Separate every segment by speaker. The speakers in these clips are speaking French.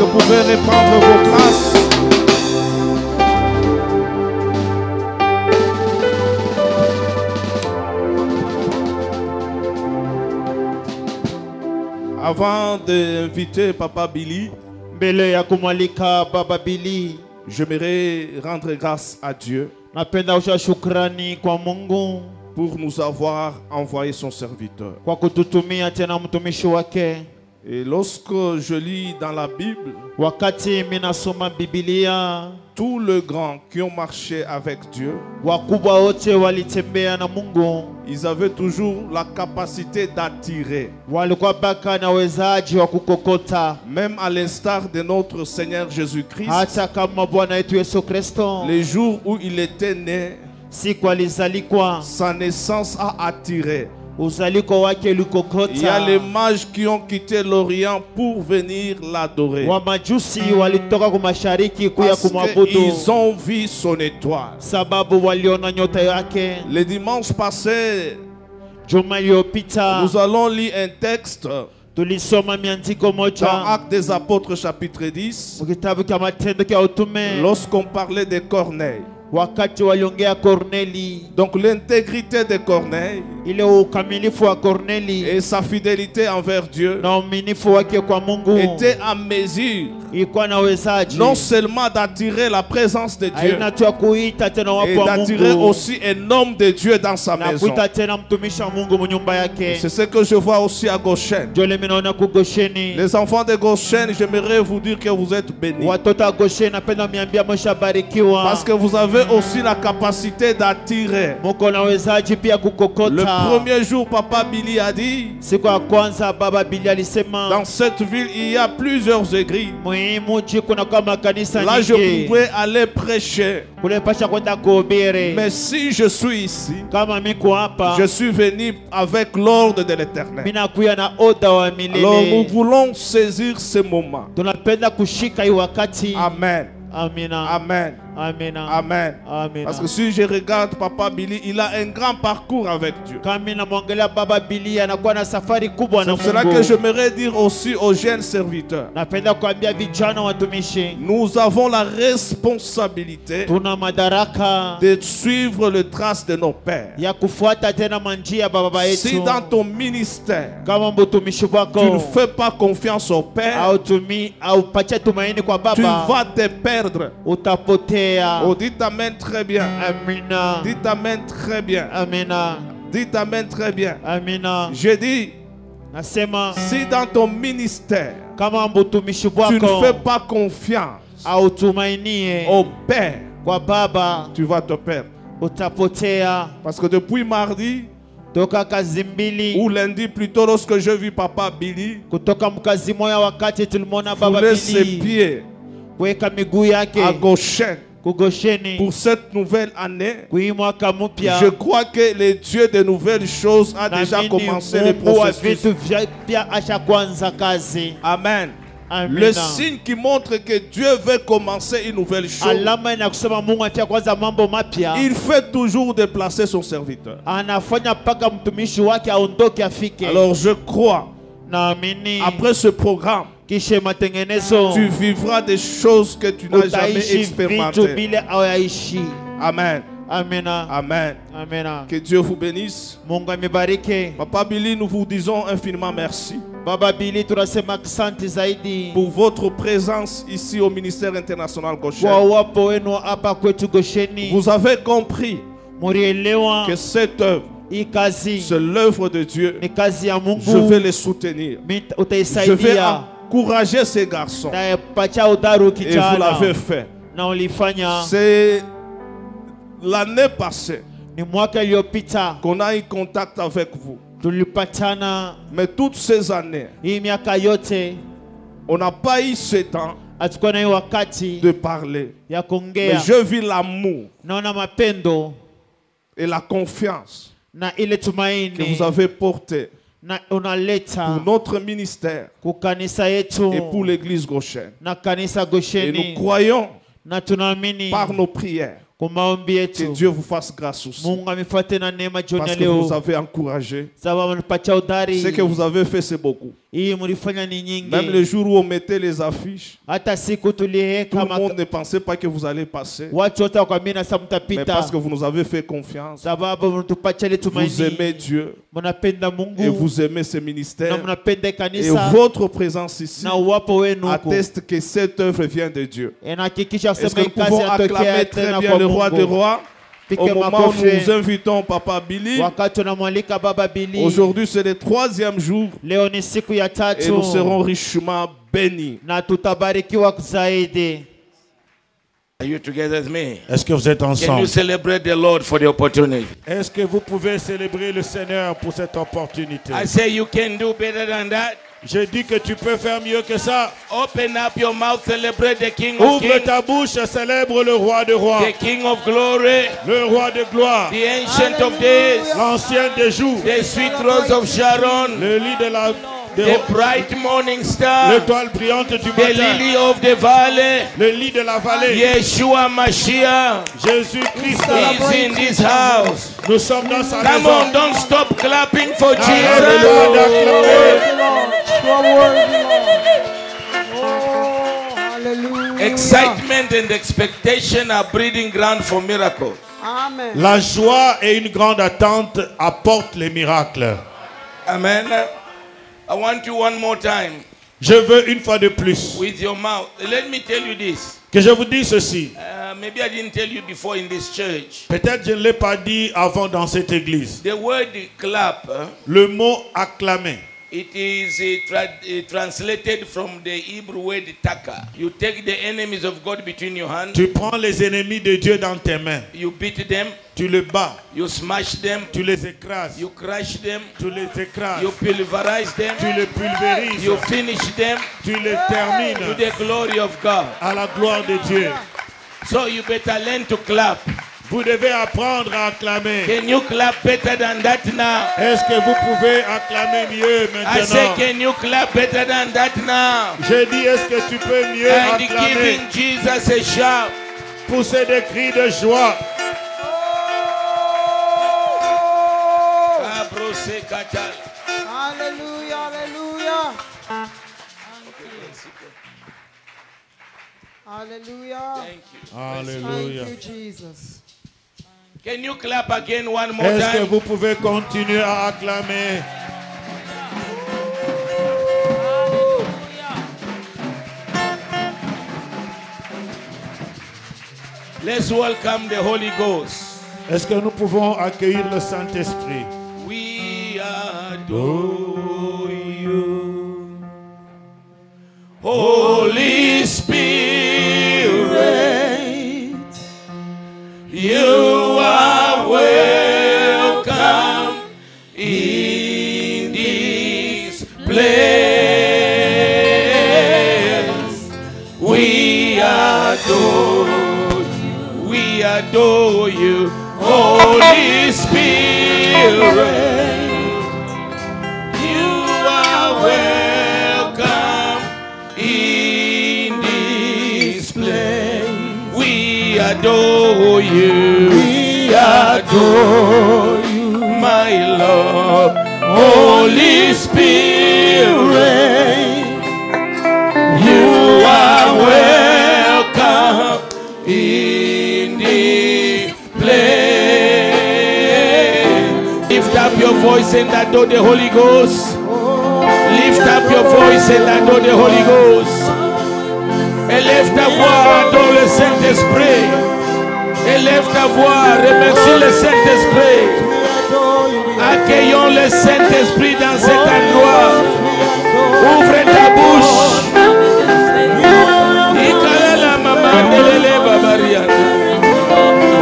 Speaker 1: vous pouvez reprendre vos places. Avant d'inviter Papa Billy, j'aimerais rendre grâce à Dieu pour nous avoir envoyé son serviteur. Et lorsque je lis dans la Bible, tous les grands qui ont marché avec Dieu, ils avaient toujours la capacité d'attirer. Même à l'instar de notre Seigneur Jésus-Christ, les jours où il était né, sa naissance a attiré. Il y a les mages qui ont quitté l'Orient pour venir l'adorer. Parce qu'ils ont vu son étoile. Le dimanche passé, nous allons lire un texte dans Actes des Apôtres chapitre 10, lorsqu'on parlait de Corneille. Donc l'intégrité de Corneille et sa fidélité envers Dieu était à mesure non seulement d'attirer la présence de Dieu, et d'attirer aussi un homme de Dieu dans sa maison. C'est ce que je vois aussi à Goshen. Les enfants de Goshen, j'aimerais vous dire que vous êtes bénis, parce que vous avez aussi la capacité d'attirer. Le premier jour, Papa Billy a dit, dans cette ville, il y a plusieurs églises. Là, je pouvais aller prêcher. Mais si je suis ici, je suis venu avec l'ordre de l'Éternel. Alors nous voulons saisir ce moment. Amen. Amen. Amen. Amen. Amen. Amen. Parce que si je regarde Papa Billy, il a un grand parcours avec Dieu. C'est pour cela que j'aimerais dire aussi aux jeunes serviteurs, nous avons la responsabilité de suivre le trace de nos pères. Si dans ton ministère, tu ne fais pas confiance au Père, tu vas te perdre. Oh, dites Amen très bien. Amina. Dites Amen très bien. Amina. Dites Amen très bien. Amina. Je dis, si dans ton ministère, tu ne fais pas confiance au Père, tu vas te perdre. Parce que depuis mardi, ou lundi plutôt, lorsque je vis Papa Billy, fouler ses pieds à Goshen pour cette nouvelle année, je crois que le Dieu de nouvelles choses a déjà commencé le processus. Amen. Le signe qui montre que Dieu veut commencer une nouvelle chose, il fait toujours déplacer son serviteur. Alors je crois, après ce programme, tu vivras des choses que tu n'as jamais expérimentées. Amen. Amen. Amen. Amen. Que Dieu vous bénisse. Papa Billy, nous vous disons infiniment merci pour votre présence ici au ministère international Goshen. Vous avez compris que cette œuvre, c'est l'œuvre de Dieu. Je vais les soutenir. Je vais encourager ces garçons. Et vous l'avez fait. C'est l'année passée qu'on a eu contact avec vous. Mais toutes ces années, on n'a pas eu ce temps de parler. Mais je vis l'amour et la confiance que vous avez porté pour notre ministère et pour l'église Goshen. Et nous croyons par nos prières que Dieu vous fasse grâce aussi. Parce que vous avez encouragé. Ce que vous avez fait, c'est beaucoup. Même le jour où on mettait les affiches, tout le monde ne pensait pas que vous allez passer. Mais parce que vous nous avez fait confiance, vous aimez Dieu et vous aimez ce ministère. Et votre présence ici atteste que cette œuvre vient de Dieu. Est-ce que nous pouvons acclamer très bien le roi des rois? Au moment où nous invitons Papa Billy, aujourd'hui c'est le 3e jour et nous serons richement bénis.
Speaker 2: Are you together with me?
Speaker 3: Est-ce que vous êtes ensemble?
Speaker 2: Can you celebrate the Lord for the opportunity?
Speaker 3: Est-ce que vous pouvez célébrer le Seigneur pour cette opportunité?
Speaker 2: I say you can do better than that.
Speaker 3: Je dis que tu peux faire mieux que ça.
Speaker 2: Open up your mouth, celebrate the King of Kings.
Speaker 3: Ouvre ta bouche, célèbre le roi de rois.
Speaker 2: The King of Glory.
Speaker 3: Le roi de gloire.
Speaker 2: The Ancient of Days.
Speaker 3: L'ancien des jours.
Speaker 2: The sweet rose of Sharon.
Speaker 3: Le lit de la...
Speaker 2: The bright morning star.
Speaker 3: L'étoile brillante du matin.
Speaker 2: The lily of the valley.
Speaker 3: Le lit de la vallée.
Speaker 2: Yeshua Mashiach.
Speaker 3: Jésus-Christ
Speaker 2: is in this house.
Speaker 3: Nous sommes dans sa
Speaker 2: maison. Come on, don't stop clapping for Jesus. Excitement and expectation are breeding ground for miracles.
Speaker 3: Amen. La joie et une grande attente apportent les miracles.
Speaker 2: Amen. I want you one more time.
Speaker 3: Je veux une fois de plus.
Speaker 2: With your mouth. Let me tell you this.
Speaker 3: Que je vous dise ceci.
Speaker 2: Maybe I didn't tell you before in this church.
Speaker 3: Peut-être je ne l'ai pas dit avant dans cette église.
Speaker 2: The word clap.
Speaker 3: Le mot acclamer.
Speaker 2: It is translated from the Hebrew word taka. You take the enemies of God between your hands.
Speaker 3: Tu prends les ennemis de Dieu dans tes mains.
Speaker 2: You beat them.
Speaker 3: Tu les bats.
Speaker 2: You smash them.
Speaker 3: Tu les écrases.
Speaker 2: You crush them.
Speaker 3: Tu les écrases.
Speaker 2: You pulverize them.
Speaker 3: Tu les pulvérises.
Speaker 2: You finish them.
Speaker 3: Tu les termines.
Speaker 2: To the glory of God.
Speaker 3: À la gloire de Dieu.
Speaker 2: So you better learn to clap.
Speaker 3: Vous devez apprendre à acclamer.
Speaker 2: Can you clap better than that now?
Speaker 3: Est-ce que vous pouvez acclamer mieux maintenant?
Speaker 2: I say, can you clap better than that now?
Speaker 3: J'ai dit, est-ce que tu peux mieux acclamer?
Speaker 2: And giving Jesus a shout.
Speaker 3: Pousser des cris de joie.
Speaker 4: Hallelujah, hallelujah. Hallelujah.
Speaker 2: Thank you.
Speaker 3: Hallelujah.
Speaker 4: Thank you, Jesus.
Speaker 2: Can you clap again one more
Speaker 3: Est-ce
Speaker 2: time?
Speaker 3: que vous pouvez continuer à acclamer?
Speaker 2: Let's welcome the Holy Ghost.
Speaker 3: Est-ce que nous pouvons accueillir le Saint-Esprit?
Speaker 2: We adore you, Holy Spirit. You are welcome in this place. We adore you, Holy Spirit. You are welcome in this place. We adore you. We adore you, my Lord. Holy Spirit, you are welcome in this place. Lift up your voice and adore the Holy Ghost. Lift up your voice and adore the Holy Ghost. Élève ta voix, adore le Saint-Esprit. Élève ta voix, remercie le Saint-Esprit. Accueillons le Saint-Esprit dans cet endroit. Ouvre ta bouche.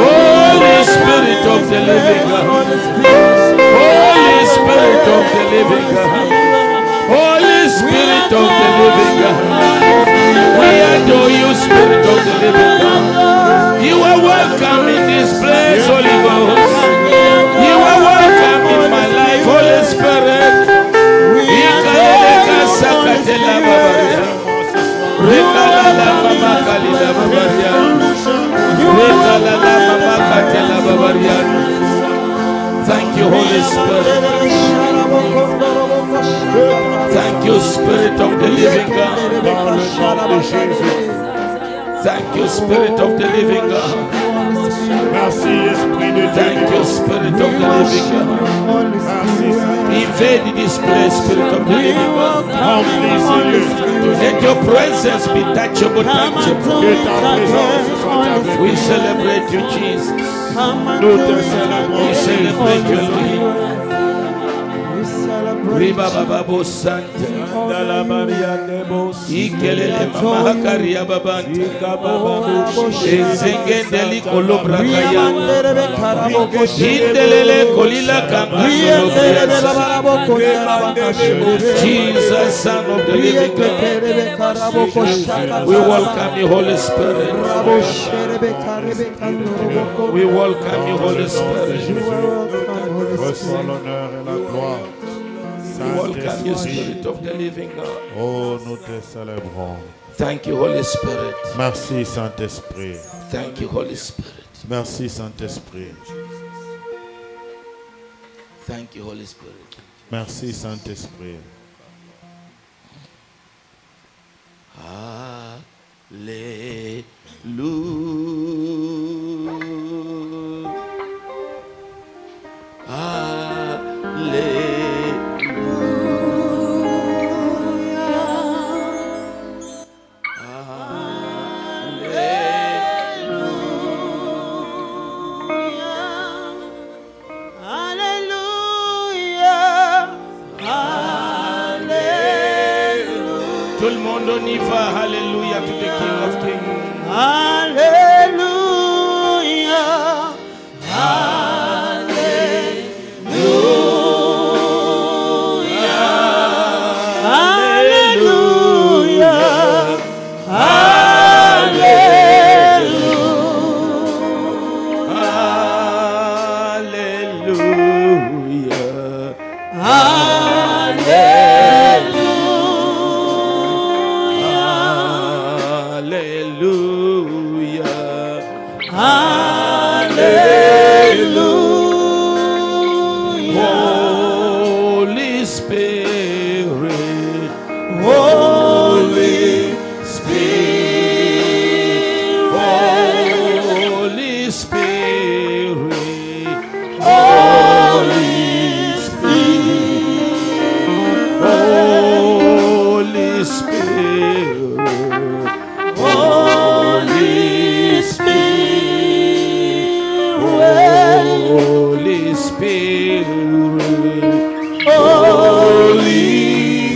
Speaker 2: Holy Spirit of the living God. Holy Spirit of the living God. Holy Spirit of the living God. We adore you, Spirit of the living God. You are welcome in this place, Holy Ghost. You are welcome in my life, Holy Spirit. Thank you, Holy Spirit. Thank you, you, Spirit of the living God. Thank you, Spirit of the living God.
Speaker 3: Merci, Esprit de Dieu.
Speaker 2: Thank you, Spirit of the living God. Invade this place, Spirit of the living God. Let your presence be touchable, tangible. We celebrate you, Jesus. We celebrate you, Lord. Riba Baba Santa Ikelele Mama Karia Babanta Ezengendeli Kolobra Kaya Indelele Kolila Kamba Jesus, Son of the living God. We welcome you, Holy Spirit. We welcome you, Holy Spirit.
Speaker 3: Reçois l'honneur et la gloire.
Speaker 2: We welcome you, Spirit of the living God.
Speaker 3: Oh, nous te célébrons.
Speaker 2: Thank you, Holy Spirit.
Speaker 3: Merci, Saint-Esprit.
Speaker 2: Thank you, Holy Spirit.
Speaker 3: Merci, Saint-Esprit.
Speaker 2: Thank you, Holy Spirit.
Speaker 3: Merci, Saint-Esprit.
Speaker 2: Tout le monde on y va. Hallelujah to the King of Kings.
Speaker 4: Hallelujah. Hallelujah. Hallelujah.
Speaker 2: Holy Spirit,
Speaker 4: Holy Spirit,
Speaker 2: Holy Spirit,
Speaker 4: Holy Spirit,
Speaker 2: Holy Spirit,
Speaker 4: Holy Spirit,
Speaker 2: Holy Spirit,
Speaker 4: Holy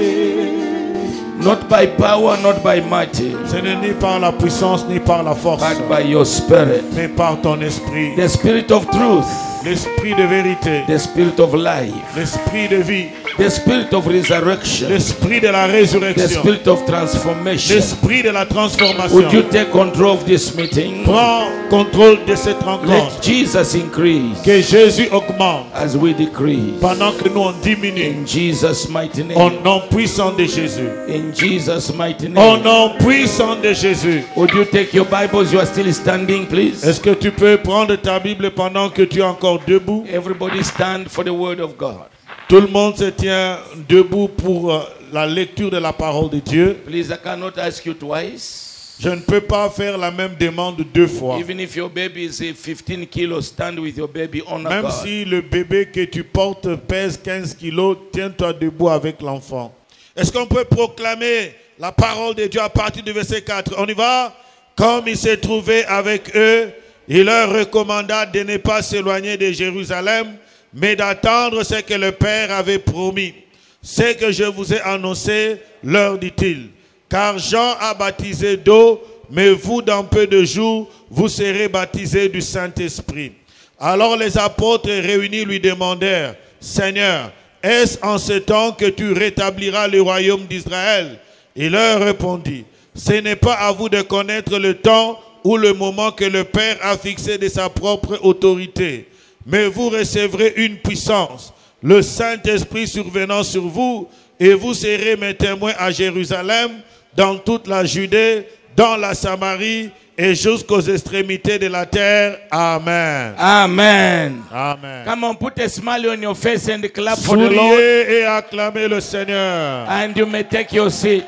Speaker 4: Spirit,
Speaker 2: not by power, not by might,
Speaker 3: Ce n'est ni par la puissance ni par la force,
Speaker 2: but by your Spirit,
Speaker 3: mais par ton esprit.
Speaker 2: the Spirit of truth,
Speaker 3: L'esprit de vérité,
Speaker 2: the Spirit of life,
Speaker 3: l'esprit de vie,
Speaker 2: the Spirit of resurrection,
Speaker 3: l'esprit de la
Speaker 2: the
Speaker 3: résurrection,
Speaker 2: Spirit of transformation.
Speaker 3: l'esprit de la transformation.
Speaker 2: Would you take control of this meeting?
Speaker 3: Prends contrôle de cette rencontre.
Speaker 2: Let Jesus increase
Speaker 3: Que Jésus augmente
Speaker 2: as we decrease.
Speaker 3: pendant que nous on diminue.
Speaker 2: In Jesus' mighty
Speaker 3: Au
Speaker 2: name.
Speaker 3: nom puissant de Jésus.
Speaker 2: In Jesus' mighty
Speaker 3: Au
Speaker 2: name.
Speaker 3: nom puissant de Jésus.
Speaker 2: Would you take your Bibles? You are still standing, please.
Speaker 3: Est-ce que tu peux prendre ta Bible pendant que tu es encore debout?
Speaker 2: Everybody stand for the word of God.
Speaker 3: Tout le monde se tient debout pour la lecture de la parole de Dieu.
Speaker 2: Please, I cannot ask you twice.
Speaker 3: Je ne peux pas faire la même demande deux fois.
Speaker 2: Even if your baby is 15 kilos, stand with your baby on
Speaker 3: Même
Speaker 2: God.
Speaker 3: si le bébé que tu portes pèse 15 kilos, tiens-toi debout avec l'enfant. Est-ce qu'on peut proclamer la parole de Dieu à partir du verset 4? On y va? Comme il s'est trouvé avec eux, il leur recommanda de ne pas s'éloigner de Jérusalem, mais d'attendre ce que le Père avait promis. Ce que je vous ai annoncé, leur dit-il. Car Jean a baptisé d'eau, mais vous, dans peu de jours, vous serez baptisés du Saint-Esprit. Alors les apôtres réunis lui demandèrent, Seigneur, est-ce en ce temps que tu rétabliras le royaume d'Israël? Il leur répondit, ce n'est pas à vous de connaître le temps ou le moment que le Père a fixé de sa propre autorité. Mais vous recevrez une puissance, le Saint-Esprit survenant sur vous, et vous serez mes témoins à Jérusalem, dans toute la Judée, dans la Samarie et jusqu'aux extrémités de la terre. Amen.
Speaker 2: Amen.
Speaker 3: Amen.
Speaker 2: Come on, put a smile on your face and clap for the Lord.
Speaker 3: Souriez et acclamez le Seigneur.
Speaker 2: And you may take your seat.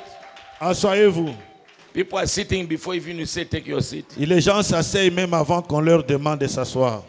Speaker 3: Asseyez-vous.
Speaker 2: People are sitting before even you say take your seat.
Speaker 3: Et les gens s'asseyent même avant qu'on leur demande de s'asseoir.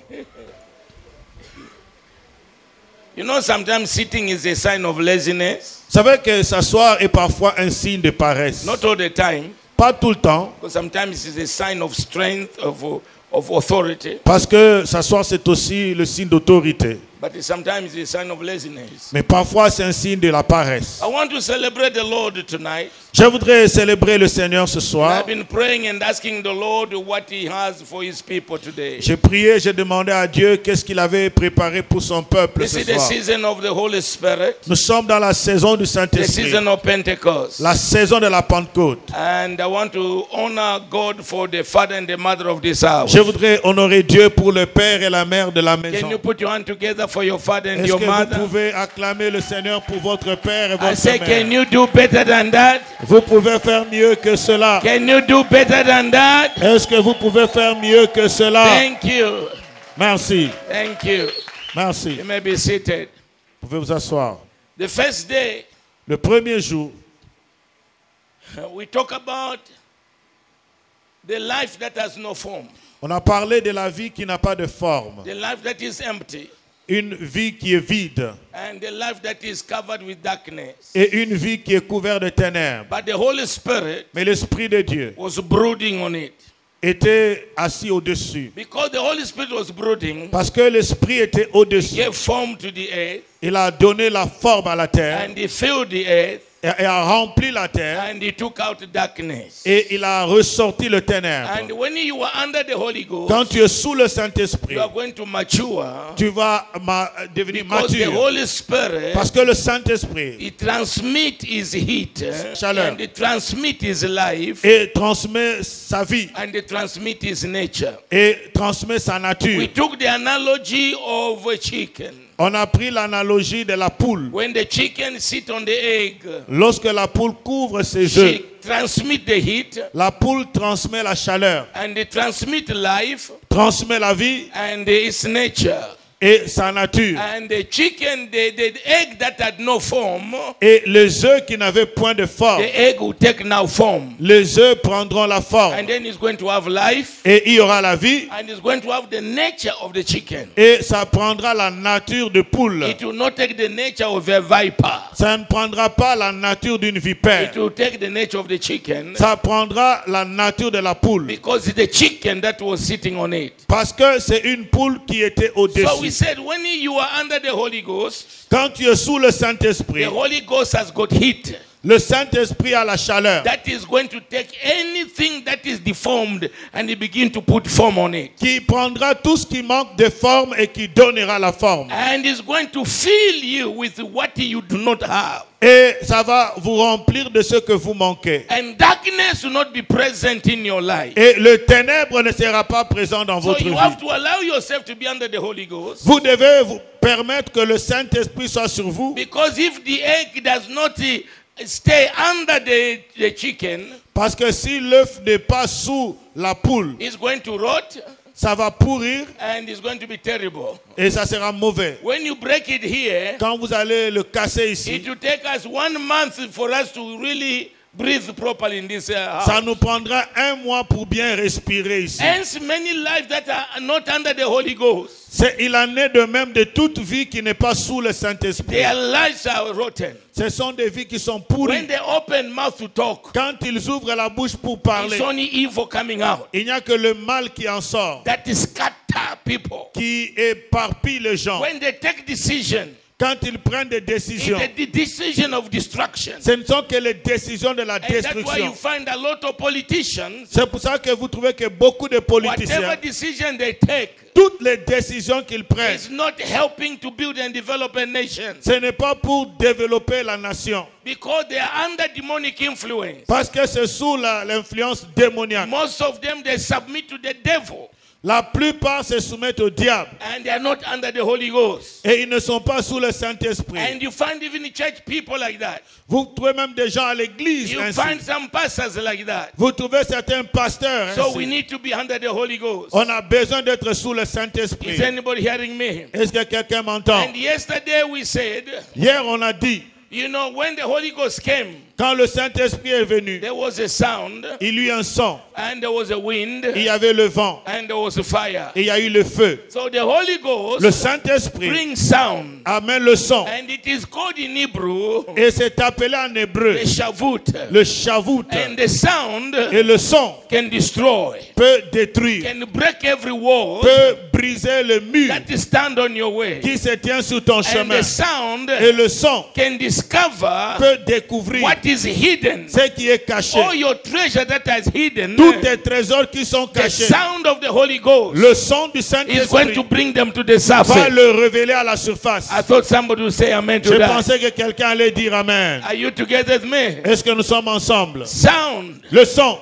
Speaker 2: You know, sometimes sitting is a sign of laziness.
Speaker 3: Vous savez que s'asseoir est parfois un signe de paresse.
Speaker 2: Not all the time.
Speaker 3: Pas tout le temps.
Speaker 2: Because sometimes it's a sign of strength, of authority.
Speaker 3: Parce que s'asseoir, c'est aussi le signe d'autorité.
Speaker 2: But sometimes it's a sign of laziness.
Speaker 3: Mais parfois, c'est un signe de la paresse.
Speaker 2: I want to celebrate the Lord tonight.
Speaker 3: Je voudrais célébrer le Seigneur ce soir.
Speaker 2: I've been praying and asking the Lord what He has for His people today.
Speaker 3: J'ai prié, j'ai demandé à Dieu qu'est-ce qu'il avait préparé pour son peuple
Speaker 2: This
Speaker 3: ce
Speaker 2: is the
Speaker 3: soir.
Speaker 2: season of the Holy Spirit.
Speaker 3: Nous sommes dans la saison du
Speaker 2: The
Speaker 3: Saint-Esprit,
Speaker 2: season of Pentecost.
Speaker 3: la saison de la Pentecôte.
Speaker 2: And I want to honor God for the father and the mother of this house.
Speaker 3: Je voudrais honorer Dieu pour le père et la mère de la
Speaker 2: Can
Speaker 3: maison.
Speaker 2: you put your hand together for your father and
Speaker 3: Est-ce
Speaker 2: your
Speaker 3: que vous
Speaker 2: mother?
Speaker 3: pouvez acclamer le Seigneur pour votre père et
Speaker 2: I
Speaker 3: votre
Speaker 2: say, can
Speaker 3: mère?
Speaker 2: you do better than that?
Speaker 3: Vous pouvez faire mieux que cela.
Speaker 2: Can you do better than that?
Speaker 3: Est-ce que vous pouvez faire mieux que cela?
Speaker 2: Thank you.
Speaker 3: Merci.
Speaker 2: Thank you.
Speaker 3: Merci.
Speaker 2: You may be seated.
Speaker 3: Vous pouvez vous asseoir.
Speaker 2: The first day,
Speaker 3: Le premier jour,
Speaker 2: we talk about the life that has no form,
Speaker 3: on a parlé de la vie qui n'a pas de forme.
Speaker 2: the life that is empty,
Speaker 3: Une vie qui est vide
Speaker 2: and the life that is covered with darkness.
Speaker 3: et une vie qui est couverte de ténèbres.
Speaker 2: But the Holy Spirit
Speaker 3: Mais l'Esprit de Dieu
Speaker 2: was brooding on it.
Speaker 3: était assis au-dessus.
Speaker 2: Because the Holy Spirit was brooding,
Speaker 3: Parce que l'Esprit était au-dessus.
Speaker 2: gave form to the earth,
Speaker 3: Il a donné la forme à la terre
Speaker 2: and He filled the earth,
Speaker 3: et a rempli la terre
Speaker 2: and He took out darkness.
Speaker 3: et il a ressorti le ténèbre.
Speaker 2: And when you are under the Holy Ghost,
Speaker 3: Quand tu es sous le Saint-Esprit,
Speaker 2: you are going to mature,
Speaker 3: tu vas devenir
Speaker 2: because the
Speaker 3: mature.
Speaker 2: Holy Spirit,
Speaker 3: Parce que le Saint-Esprit
Speaker 2: He transmits His heat,
Speaker 3: Chaleur.
Speaker 2: and He transmits His life,
Speaker 3: et transmet sa vie
Speaker 2: and He transmits His nature.
Speaker 3: et transmet sa nature.
Speaker 2: We took the analogy of a chicken.
Speaker 3: On a pris l'analogie de la poule.
Speaker 2: When the chicken sit on the egg,
Speaker 3: Lorsque la poule couvre ses œufs,
Speaker 2: she transmits the heat,
Speaker 3: la poule transmet la chaleur,
Speaker 2: and they transmit life
Speaker 3: transmet la vie
Speaker 2: and its nature.
Speaker 3: et sa nature.
Speaker 2: And the chicken, the egg that had no form,
Speaker 3: Et les œufs qui n'avaient point de forme,
Speaker 2: the egg will take now form.
Speaker 3: les œufs prendront la forme.
Speaker 2: And then it's going to have life,
Speaker 3: Et il y aura la vie
Speaker 2: and it's going to have the nature of the chicken.
Speaker 3: et ça prendra la nature de poule.
Speaker 2: It will not take the nature of a viper.
Speaker 3: Ça ne prendra pas la nature d'une vipère.
Speaker 2: It will take the nature of the chicken,
Speaker 3: Ça prendra la nature de la poule.
Speaker 2: because it's the chicken that was sitting on it.
Speaker 3: Parce que c'est une poule qui était
Speaker 2: So we
Speaker 3: au-dessus.
Speaker 2: said, when you are under the Holy Ghost,
Speaker 3: Quand tu es sous le Saint-Esprit,
Speaker 2: the Holy Ghost has got heat.
Speaker 3: le Saint-Esprit a la chaleur
Speaker 2: That is going to take anything that is deformed and he begin to put form on it.
Speaker 3: qui prendra tout ce qui manque de forme et qui donnera la forme.
Speaker 2: And is going to fill you with what you do not have.
Speaker 3: Et ça va vous remplir de ce que vous manquez.
Speaker 2: And darkness will not be present in your life.
Speaker 3: Et le ténèbre ne sera pas présent dans
Speaker 2: So
Speaker 3: votre
Speaker 2: you
Speaker 3: vie.
Speaker 2: have to allow yourself to be under the Holy Ghost.
Speaker 3: Vous devez vous permettre que le Saint-Esprit soit sur vous.
Speaker 2: Because if the egg does not stay under the chicken,
Speaker 3: Parce que si l'œuf n'est pas sous la poule,
Speaker 2: it's going to rot
Speaker 3: ça va pourrir
Speaker 2: and it's going to be terrible.
Speaker 3: et ça sera mauvais.
Speaker 2: When you break it here,
Speaker 3: Quand vous allez le casser ici,
Speaker 2: it will take us 1 month for us to really breathe properly in this house.
Speaker 3: ça nous prendra 1 mois pour bien respirer ici.
Speaker 2: Hence, many lives that are not under the Holy Ghost,
Speaker 3: Il en est de même de toute vie qui n'est pas sous le Saint-Esprit.
Speaker 2: their lives are rotten.
Speaker 3: Ce sont des vies qui sont
Speaker 2: When
Speaker 3: pourries.
Speaker 2: they open mouth to talk,
Speaker 3: Quand ils ouvrent la bouche pour
Speaker 2: it's
Speaker 3: parler,
Speaker 2: only evil coming out.
Speaker 3: il n'y a que le mal qui en sort,
Speaker 2: That is scatter people.
Speaker 3: qui éparpille les gens.
Speaker 2: When they take decision,
Speaker 3: Quand ils prennent des décisions,
Speaker 2: it's the decision of destruction.
Speaker 3: ce ne sont que les décisions de la
Speaker 2: And that's why
Speaker 3: destruction.
Speaker 2: you find a lot of politicians,
Speaker 3: C'est pour ça que vous trouvez que beaucoup de
Speaker 2: whatever
Speaker 3: politiciens,
Speaker 2: decision they take,
Speaker 3: toutes les décisions qu'ils prennent,
Speaker 2: is not helping to build and develop a nation.
Speaker 3: ce n'est pas pour développer la nation.
Speaker 2: Because they are under demonic influence.
Speaker 3: Parce que c'est sous l'influence démoniaque.
Speaker 2: Most of them, they submit to the devil.
Speaker 3: La plupart se soumettent au diable.
Speaker 2: And they are not under the Holy Ghost.
Speaker 3: Et ils ne sont pas sous le Saint-Esprit.
Speaker 2: And you find even church people like that.
Speaker 3: Vous trouvez même des gens à l'église
Speaker 2: You
Speaker 3: ainsi.
Speaker 2: find some pastors like that.
Speaker 3: Vous trouvez certains pasteurs
Speaker 2: So
Speaker 3: ainsi.
Speaker 2: we need to be under the Holy Ghost.
Speaker 3: On a besoin d'être sous le
Speaker 2: Is
Speaker 3: Saint-Esprit.
Speaker 2: anybody hearing me?
Speaker 3: Est-ce que quelqu'un m'entend?
Speaker 2: And yesterday we said,
Speaker 3: Hier, on a dit,
Speaker 2: you know, when the Holy Ghost came,
Speaker 3: quand le Saint-Esprit est venu,
Speaker 2: there was a sound,
Speaker 3: il y a eu un son,
Speaker 2: and there was a wind,
Speaker 3: il y avait le vent,
Speaker 2: and there was a fire.
Speaker 3: et il y a eu le feu.
Speaker 2: So the Holy
Speaker 3: Le
Speaker 2: Ghost
Speaker 3: Saint-Esprit
Speaker 2: brings sound,
Speaker 3: amène le son.
Speaker 2: and it is called in Hebrew
Speaker 3: Et c'est appelé en hébreu
Speaker 2: the shavut.
Speaker 3: le shavut.
Speaker 2: And the sound
Speaker 3: Et le son
Speaker 2: can destroy,
Speaker 3: peut détruire,
Speaker 2: can break every wall
Speaker 3: peut briser le mur
Speaker 2: that stand on your way.
Speaker 3: qui se tient sur ton
Speaker 2: And
Speaker 3: chemin.
Speaker 2: the sound
Speaker 3: Et le son
Speaker 2: can discover
Speaker 3: peut découvrir
Speaker 2: what is hidden.
Speaker 3: ce qui est caché.
Speaker 2: All your treasure that is hidden,
Speaker 3: Tous tes trésors qui sont
Speaker 2: the
Speaker 3: cachés.
Speaker 2: sound of the Holy Ghost
Speaker 3: Le son du
Speaker 2: is going to
Speaker 3: Saint-Esprit
Speaker 2: bring them to the
Speaker 3: va
Speaker 2: surface.
Speaker 3: le révéler à la surface.
Speaker 2: I thought somebody would say amen to
Speaker 3: Je
Speaker 2: that.
Speaker 3: pensais que quelqu'un allait dire Amen.
Speaker 2: Are you together with me?
Speaker 3: Est-ce que nous sommes ensemble?
Speaker 2: Sound,
Speaker 3: Le son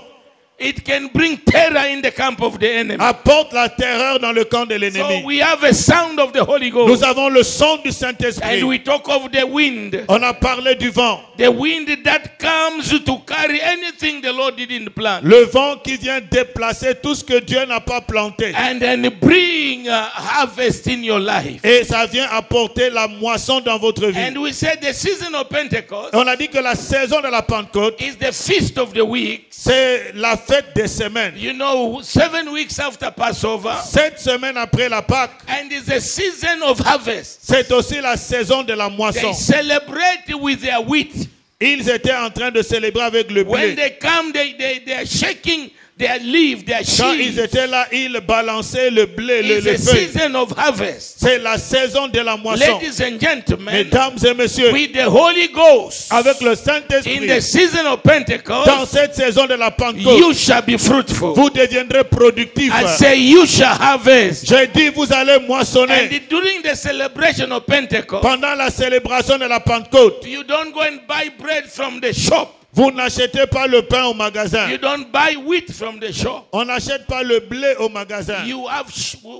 Speaker 2: it can bring terror in the camp of the enemy.
Speaker 3: apporte la terreur dans le camp de
Speaker 2: So
Speaker 3: l'ennemi.
Speaker 2: we have a sound of the Holy
Speaker 3: Nous
Speaker 2: Ghost.
Speaker 3: avons le son du
Speaker 2: And
Speaker 3: Saint-Esprit.
Speaker 2: we talk of the wind.
Speaker 3: On a parlé du vent.
Speaker 2: The wind that comes to carry anything the Lord didn't plant.
Speaker 3: Le vent qui vient déplacer tout ce que Dieu n'a pas planté.
Speaker 2: And then bring harvest in your life.
Speaker 3: Et ça vient apporter la moisson dans votre vie.
Speaker 2: And we said the season of Pentecost
Speaker 3: On a dit que la saison de la Pentecôte,
Speaker 2: is the feast of the week.
Speaker 3: c'est la fête des semaines.
Speaker 2: You know, 7 weeks after Passover.
Speaker 3: 7 semaines après la Pâque,
Speaker 2: And it's the season of harvest.
Speaker 3: c'est aussi la saison de la
Speaker 2: They
Speaker 3: moisson.
Speaker 2: celebrate with their wheat.
Speaker 3: Ils étaient en train de célébrer avec le
Speaker 2: When
Speaker 3: blé.
Speaker 2: they come, they are shaking their leaf, their
Speaker 3: Quand ils
Speaker 2: sheaves.
Speaker 3: étaient là, ils balançaient le blé,
Speaker 2: It's
Speaker 3: les
Speaker 2: the
Speaker 3: feuilles.
Speaker 2: season of harvest.
Speaker 3: C'est la saison de la moisson.
Speaker 2: Ladies and gentlemen,
Speaker 3: Mesdames et messieurs,
Speaker 2: with the Holy Ghost,
Speaker 3: avec le
Speaker 2: in the
Speaker 3: Saint-Esprit,
Speaker 2: season of
Speaker 3: dans
Speaker 2: Pentecost,
Speaker 3: cette saison de la Pentecôte,
Speaker 2: you shall be fruitful.
Speaker 3: vous deviendrez productifs.
Speaker 2: I say you shall harvest.
Speaker 3: J'ai dit, vous allez moissonner.
Speaker 2: And during the celebration of Pentecost,
Speaker 3: Pendant la célébration de la Pentecôte,
Speaker 2: you don't go and buy bread from the shop.
Speaker 3: vous n'achetez pas le pain au magasin.
Speaker 2: You don't buy wheat from the shop.
Speaker 3: On n'achète pas le blé au magasin.
Speaker 2: You have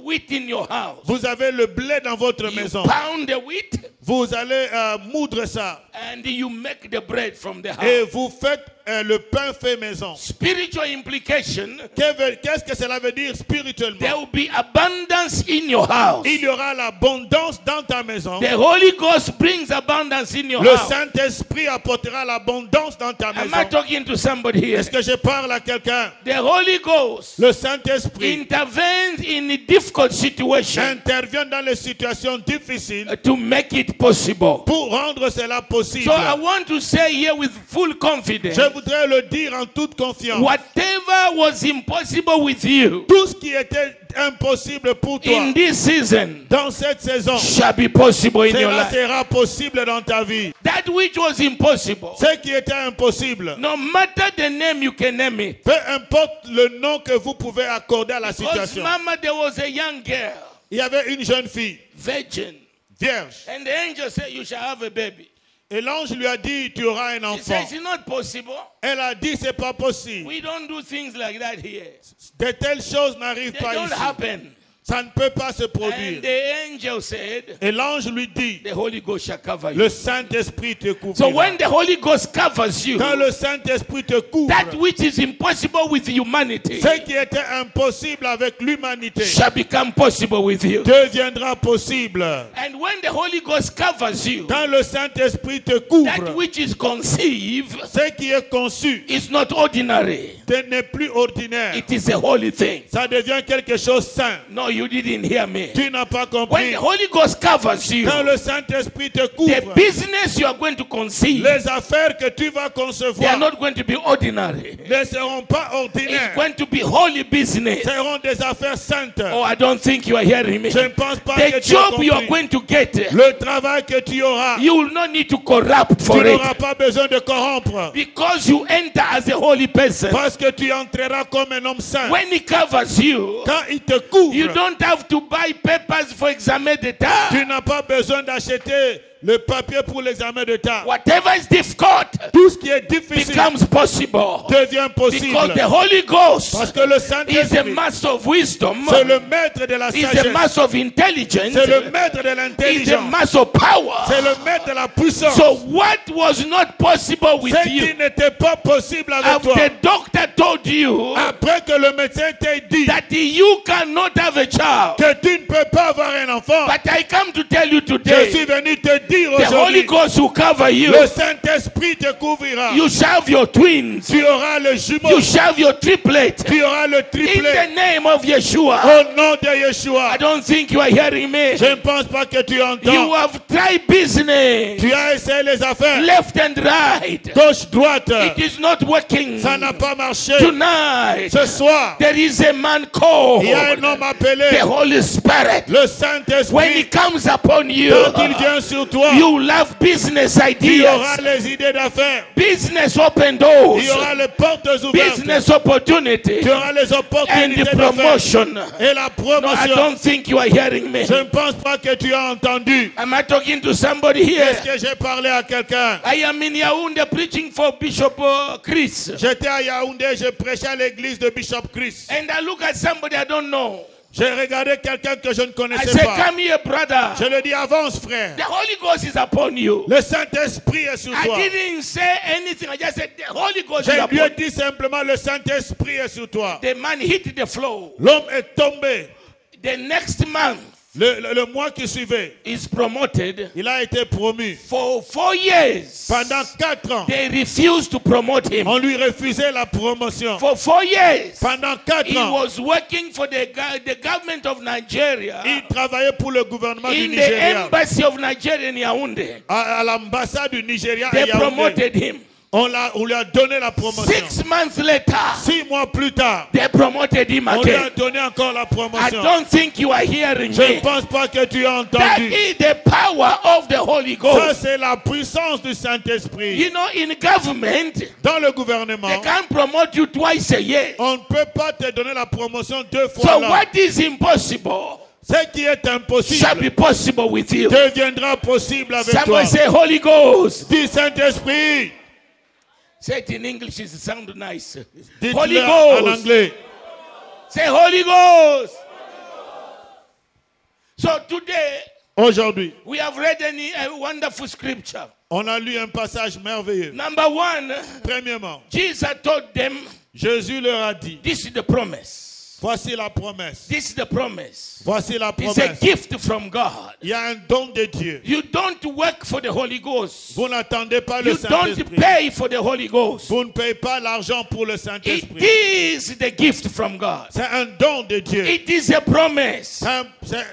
Speaker 2: wheat in your house.
Speaker 3: Vous avez le blé dans votre
Speaker 2: You
Speaker 3: maison.
Speaker 2: pound the wheat
Speaker 3: Vous allez moudre ça.
Speaker 2: and you make the bread from the
Speaker 3: Et
Speaker 2: house.
Speaker 3: vous faites le pain fait maison.
Speaker 2: Spiritual implication,
Speaker 3: Qu'est-ce que cela veut dire
Speaker 2: there
Speaker 3: spirituellement?
Speaker 2: will be abundance in your house.
Speaker 3: Il y aura l'abondance dans ta maison.
Speaker 2: The Holy Ghost brings abundance in your
Speaker 3: Le
Speaker 2: house.
Speaker 3: Saint-Esprit apportera l'abondance dans ta
Speaker 2: Am I
Speaker 3: maison.
Speaker 2: talking to somebody here?
Speaker 3: Est-ce que je parle à quelqu'un?
Speaker 2: The Holy Ghost
Speaker 3: Le Saint-Esprit
Speaker 2: intervenes in a difficult situation
Speaker 3: intervient dans les situations difficiles
Speaker 2: to make it possible.
Speaker 3: pour rendre cela possible.
Speaker 2: So I want to say here with full confidence,
Speaker 3: Je voudrais le dire en toute confiance.
Speaker 2: whatever was impossible with you
Speaker 3: Tout ce qui était impossible pour toi
Speaker 2: in this season
Speaker 3: dans cette saison,
Speaker 2: shall be possible in your
Speaker 3: cela
Speaker 2: life.
Speaker 3: sera possible dans ta vie.
Speaker 2: That which was impossible,
Speaker 3: Ce qui était impossible,
Speaker 2: no matter the name you can name it.
Speaker 3: peu importe le nom que vous pouvez accorder à la
Speaker 2: Because
Speaker 3: situation.
Speaker 2: mama, there was a young girl,
Speaker 3: Il y avait une jeune fille,
Speaker 2: virgin,
Speaker 3: vierge,
Speaker 2: and the angel said, you shall have a baby.
Speaker 3: et l'ange lui a dit, tu auras un
Speaker 2: She
Speaker 3: enfant.
Speaker 2: says, it's not possible.
Speaker 3: Elle a dit, c'est pas possible.
Speaker 2: We don't do things like that here.
Speaker 3: De telles choses n'arrivent
Speaker 2: They
Speaker 3: pas
Speaker 2: don't
Speaker 3: ici.
Speaker 2: happen.
Speaker 3: Ça ne peut pas se
Speaker 2: And
Speaker 3: produire.
Speaker 2: the angel said,
Speaker 3: Et l'ange lui dit,
Speaker 2: the Holy Ghost shall cover you.
Speaker 3: le Saint-Esprit te couvre.
Speaker 2: So when the Holy Ghost covers you,
Speaker 3: Quand le Saint-Esprit te couvre,
Speaker 2: that which is impossible with humanity
Speaker 3: ce qui était impossible avec l'humanité
Speaker 2: shall become possible with you.
Speaker 3: deviendra possible.
Speaker 2: And when the Holy Ghost covers you,
Speaker 3: Quand le Saint-Esprit te
Speaker 2: that
Speaker 3: couvre,
Speaker 2: which is conceived
Speaker 3: ce qui est conçu
Speaker 2: is not ordinary.
Speaker 3: n'est plus ordinaire.
Speaker 2: It is a holy thing.
Speaker 3: Ça devient quelque chose de saint.
Speaker 2: No, you didn't hear me.
Speaker 3: Tu n'as pas
Speaker 2: When
Speaker 3: compris.
Speaker 2: the Holy Ghost covers you,
Speaker 3: Quand le Saint-Esprit te
Speaker 2: the
Speaker 3: couvre,
Speaker 2: business you are going to conceive,
Speaker 3: les affaires que tu vas
Speaker 2: they are
Speaker 3: concevoir
Speaker 2: not going to be ordinary.
Speaker 3: ne seront pas
Speaker 2: It's
Speaker 3: ordinaires.
Speaker 2: going to be holy business.
Speaker 3: Seront des affaires saintes.
Speaker 2: Oh, I don't think you are hearing me.
Speaker 3: Je ne pense pas
Speaker 2: The
Speaker 3: que tu as
Speaker 2: job you are
Speaker 3: compris.
Speaker 2: going to get,
Speaker 3: Le travail que tu auras,
Speaker 2: you will not need to corrupt
Speaker 3: tu
Speaker 2: for
Speaker 3: n'auras
Speaker 2: it.
Speaker 3: pas besoin de corrompre.
Speaker 2: Because you enter as a holy person.
Speaker 3: Parce que tu entreras comme un homme saint.
Speaker 2: When he covers you,
Speaker 3: Quand il te
Speaker 2: you
Speaker 3: couvre,
Speaker 2: don't have to buy papers for examen d'état.
Speaker 3: tu n'as pas besoin d'acheter Le papier pour l'examen d'État.
Speaker 2: Whatever is difficult
Speaker 3: Tout ce qui est difficile
Speaker 2: becomes possible.
Speaker 3: devient possible.
Speaker 2: Because the Holy Ghost
Speaker 3: Parce que le
Speaker 2: is a
Speaker 3: Saint-Esprit,
Speaker 2: master of wisdom.
Speaker 3: c'est le maître de la
Speaker 2: Is a
Speaker 3: sagesse.
Speaker 2: master of intelligence.
Speaker 3: C'est le maître de
Speaker 2: Is a
Speaker 3: l'intelligence.
Speaker 2: master of power.
Speaker 3: C'est le maître de la puissance.
Speaker 2: So what was not possible with
Speaker 3: Ce
Speaker 2: you,
Speaker 3: qui n'était pas possible avec toi.
Speaker 2: after the doctor told you
Speaker 3: Après que le médecin t'ait dit
Speaker 2: that you cannot have a child,
Speaker 3: que tu ne peux pas avoir un enfant,
Speaker 2: but I come to tell you
Speaker 3: je
Speaker 2: today,
Speaker 3: suis venu te dire
Speaker 2: the Holy
Speaker 3: aujourd'hui,
Speaker 2: Ghost will cover you.
Speaker 3: le Saint-Esprit te couvrira.
Speaker 2: You shall have your twins.
Speaker 3: Tu auras le jumeau.
Speaker 2: You shall have your triplet.
Speaker 3: Tu auras le
Speaker 2: In
Speaker 3: triplet.
Speaker 2: the name of Yeshua.
Speaker 3: Au nom de
Speaker 2: I
Speaker 3: Yeshua.
Speaker 2: don't think you are hearing me.
Speaker 3: Je ne pense pas que tu
Speaker 2: You
Speaker 3: entends.
Speaker 2: have tried business,
Speaker 3: Tu as essayé les affaires.
Speaker 2: left and right.
Speaker 3: Gauche, droite.
Speaker 2: It is not working.
Speaker 3: Ça n'a pas marché.
Speaker 2: Tonight,
Speaker 3: Ce soir,
Speaker 2: there is a man called
Speaker 3: il y a un homme appelé
Speaker 2: the Holy Spirit.
Speaker 3: le
Speaker 2: When
Speaker 3: Saint-Esprit.
Speaker 2: he comes upon you,
Speaker 3: Quand il vient sur toi,
Speaker 2: you will have business
Speaker 3: il y aura
Speaker 2: ideas,
Speaker 3: les idées d'affaires.
Speaker 2: business open doors,
Speaker 3: Il y aura les portes ouvertes.
Speaker 2: business opportunity,
Speaker 3: Tu auras les
Speaker 2: and
Speaker 3: opportunités
Speaker 2: the
Speaker 3: d'affaires.
Speaker 2: promotion.
Speaker 3: Et la
Speaker 2: No, I
Speaker 3: promotion.
Speaker 2: don't think you are hearing me.
Speaker 3: Je ne pense pas que tu as entendu.
Speaker 2: Am I talking to somebody here?
Speaker 3: Est-ce que j'ai parlé à quelqu'un?
Speaker 2: I am in Yaoundé preaching for Bishop Chris.
Speaker 3: J'étais à Yaoundé, je prêchais à l'église de Bishop Chris.
Speaker 2: And I look at somebody I don't know.
Speaker 3: J'ai regardé quelqu'un que je ne
Speaker 2: I
Speaker 3: connaissais
Speaker 2: say,
Speaker 3: pas.
Speaker 2: come here, brother.
Speaker 3: Je lui ai dit, avance frère.
Speaker 2: The Holy Ghost is upon you.
Speaker 3: Le Saint-Esprit est sur
Speaker 2: I
Speaker 3: toi.
Speaker 2: didn't say anything. I just said, the Holy Ghost is
Speaker 3: Je lui ai
Speaker 2: upon you.
Speaker 3: dit simplement, le Saint-Esprit est sur toi.
Speaker 2: The man hit the floor.
Speaker 3: L'homme est tombé.
Speaker 2: The next month
Speaker 3: Le mois qui suivait,
Speaker 2: is promoted.
Speaker 3: il a été promu.
Speaker 2: For 4 years,
Speaker 3: Pendant 4 ans,
Speaker 2: they refused to promote him.
Speaker 3: on lui refusait la promotion.
Speaker 2: For 4 years,
Speaker 3: Pendant 4
Speaker 2: he
Speaker 3: ans,
Speaker 2: was working for the government of Nigeria
Speaker 3: il travaillait pour le gouvernement du
Speaker 2: in the
Speaker 3: Nigeria.
Speaker 2: embassy of Nigeria in Yaoundé.
Speaker 3: À l'ambassade du Nigeria à
Speaker 2: They
Speaker 3: Yaoundé.
Speaker 2: promoted him.
Speaker 3: On lui a donné la promotion.
Speaker 2: 6 months later,
Speaker 3: 6 mois plus tard,
Speaker 2: they promoted him
Speaker 3: on lui a
Speaker 2: again.
Speaker 3: donné encore la
Speaker 2: I
Speaker 3: promotion.
Speaker 2: don't think you are hearing
Speaker 3: Je ne
Speaker 2: me.
Speaker 3: pense pas que tu as
Speaker 2: That
Speaker 3: entendu.
Speaker 2: is the power of the Holy
Speaker 3: Ça,
Speaker 2: Ghost.
Speaker 3: c'est la puissance du Saint-Esprit.
Speaker 2: You know, in government,
Speaker 3: Dans le gouvernement,
Speaker 2: they can't promote you twice a year.
Speaker 3: on ne peut pas te donner la promotion 2 fois
Speaker 2: So
Speaker 3: l'an.
Speaker 2: what is impossible
Speaker 3: Ce qui est
Speaker 2: shall
Speaker 3: impossible
Speaker 2: be possible with you.
Speaker 3: deviendra possible avec toi.
Speaker 2: Somebody say Holy Ghost.
Speaker 3: Dis Saint-Esprit.
Speaker 2: Say it in English, it sounds nice.
Speaker 3: Dites-le
Speaker 2: Holy
Speaker 3: en
Speaker 2: Ghost.
Speaker 3: anglais.
Speaker 2: Say Holy Ghost. So today
Speaker 3: Aujourd'hui,
Speaker 2: we have read a wonderful scripture.
Speaker 3: on a lu un passage merveilleux.
Speaker 2: Number one,
Speaker 3: Premièrement,
Speaker 2: Jesus told them,
Speaker 3: Jésus leur a dit,
Speaker 2: this is the promise.
Speaker 3: voici la promesse.
Speaker 2: This is the promise.
Speaker 3: Voici la
Speaker 2: It's a
Speaker 3: promesse.
Speaker 2: gift from God.
Speaker 3: Il y a un don de Dieu.
Speaker 2: You don't work for the Holy Ghost.
Speaker 3: Vous n'attendez pas le
Speaker 2: You don't
Speaker 3: Saint-Esprit.
Speaker 2: pay for the Holy Ghost.
Speaker 3: Vous ne payez pas l'argent pour le
Speaker 2: It
Speaker 3: Saint-Esprit.
Speaker 2: is the gift from God.
Speaker 3: C'est un don de Dieu.
Speaker 2: It is a promise.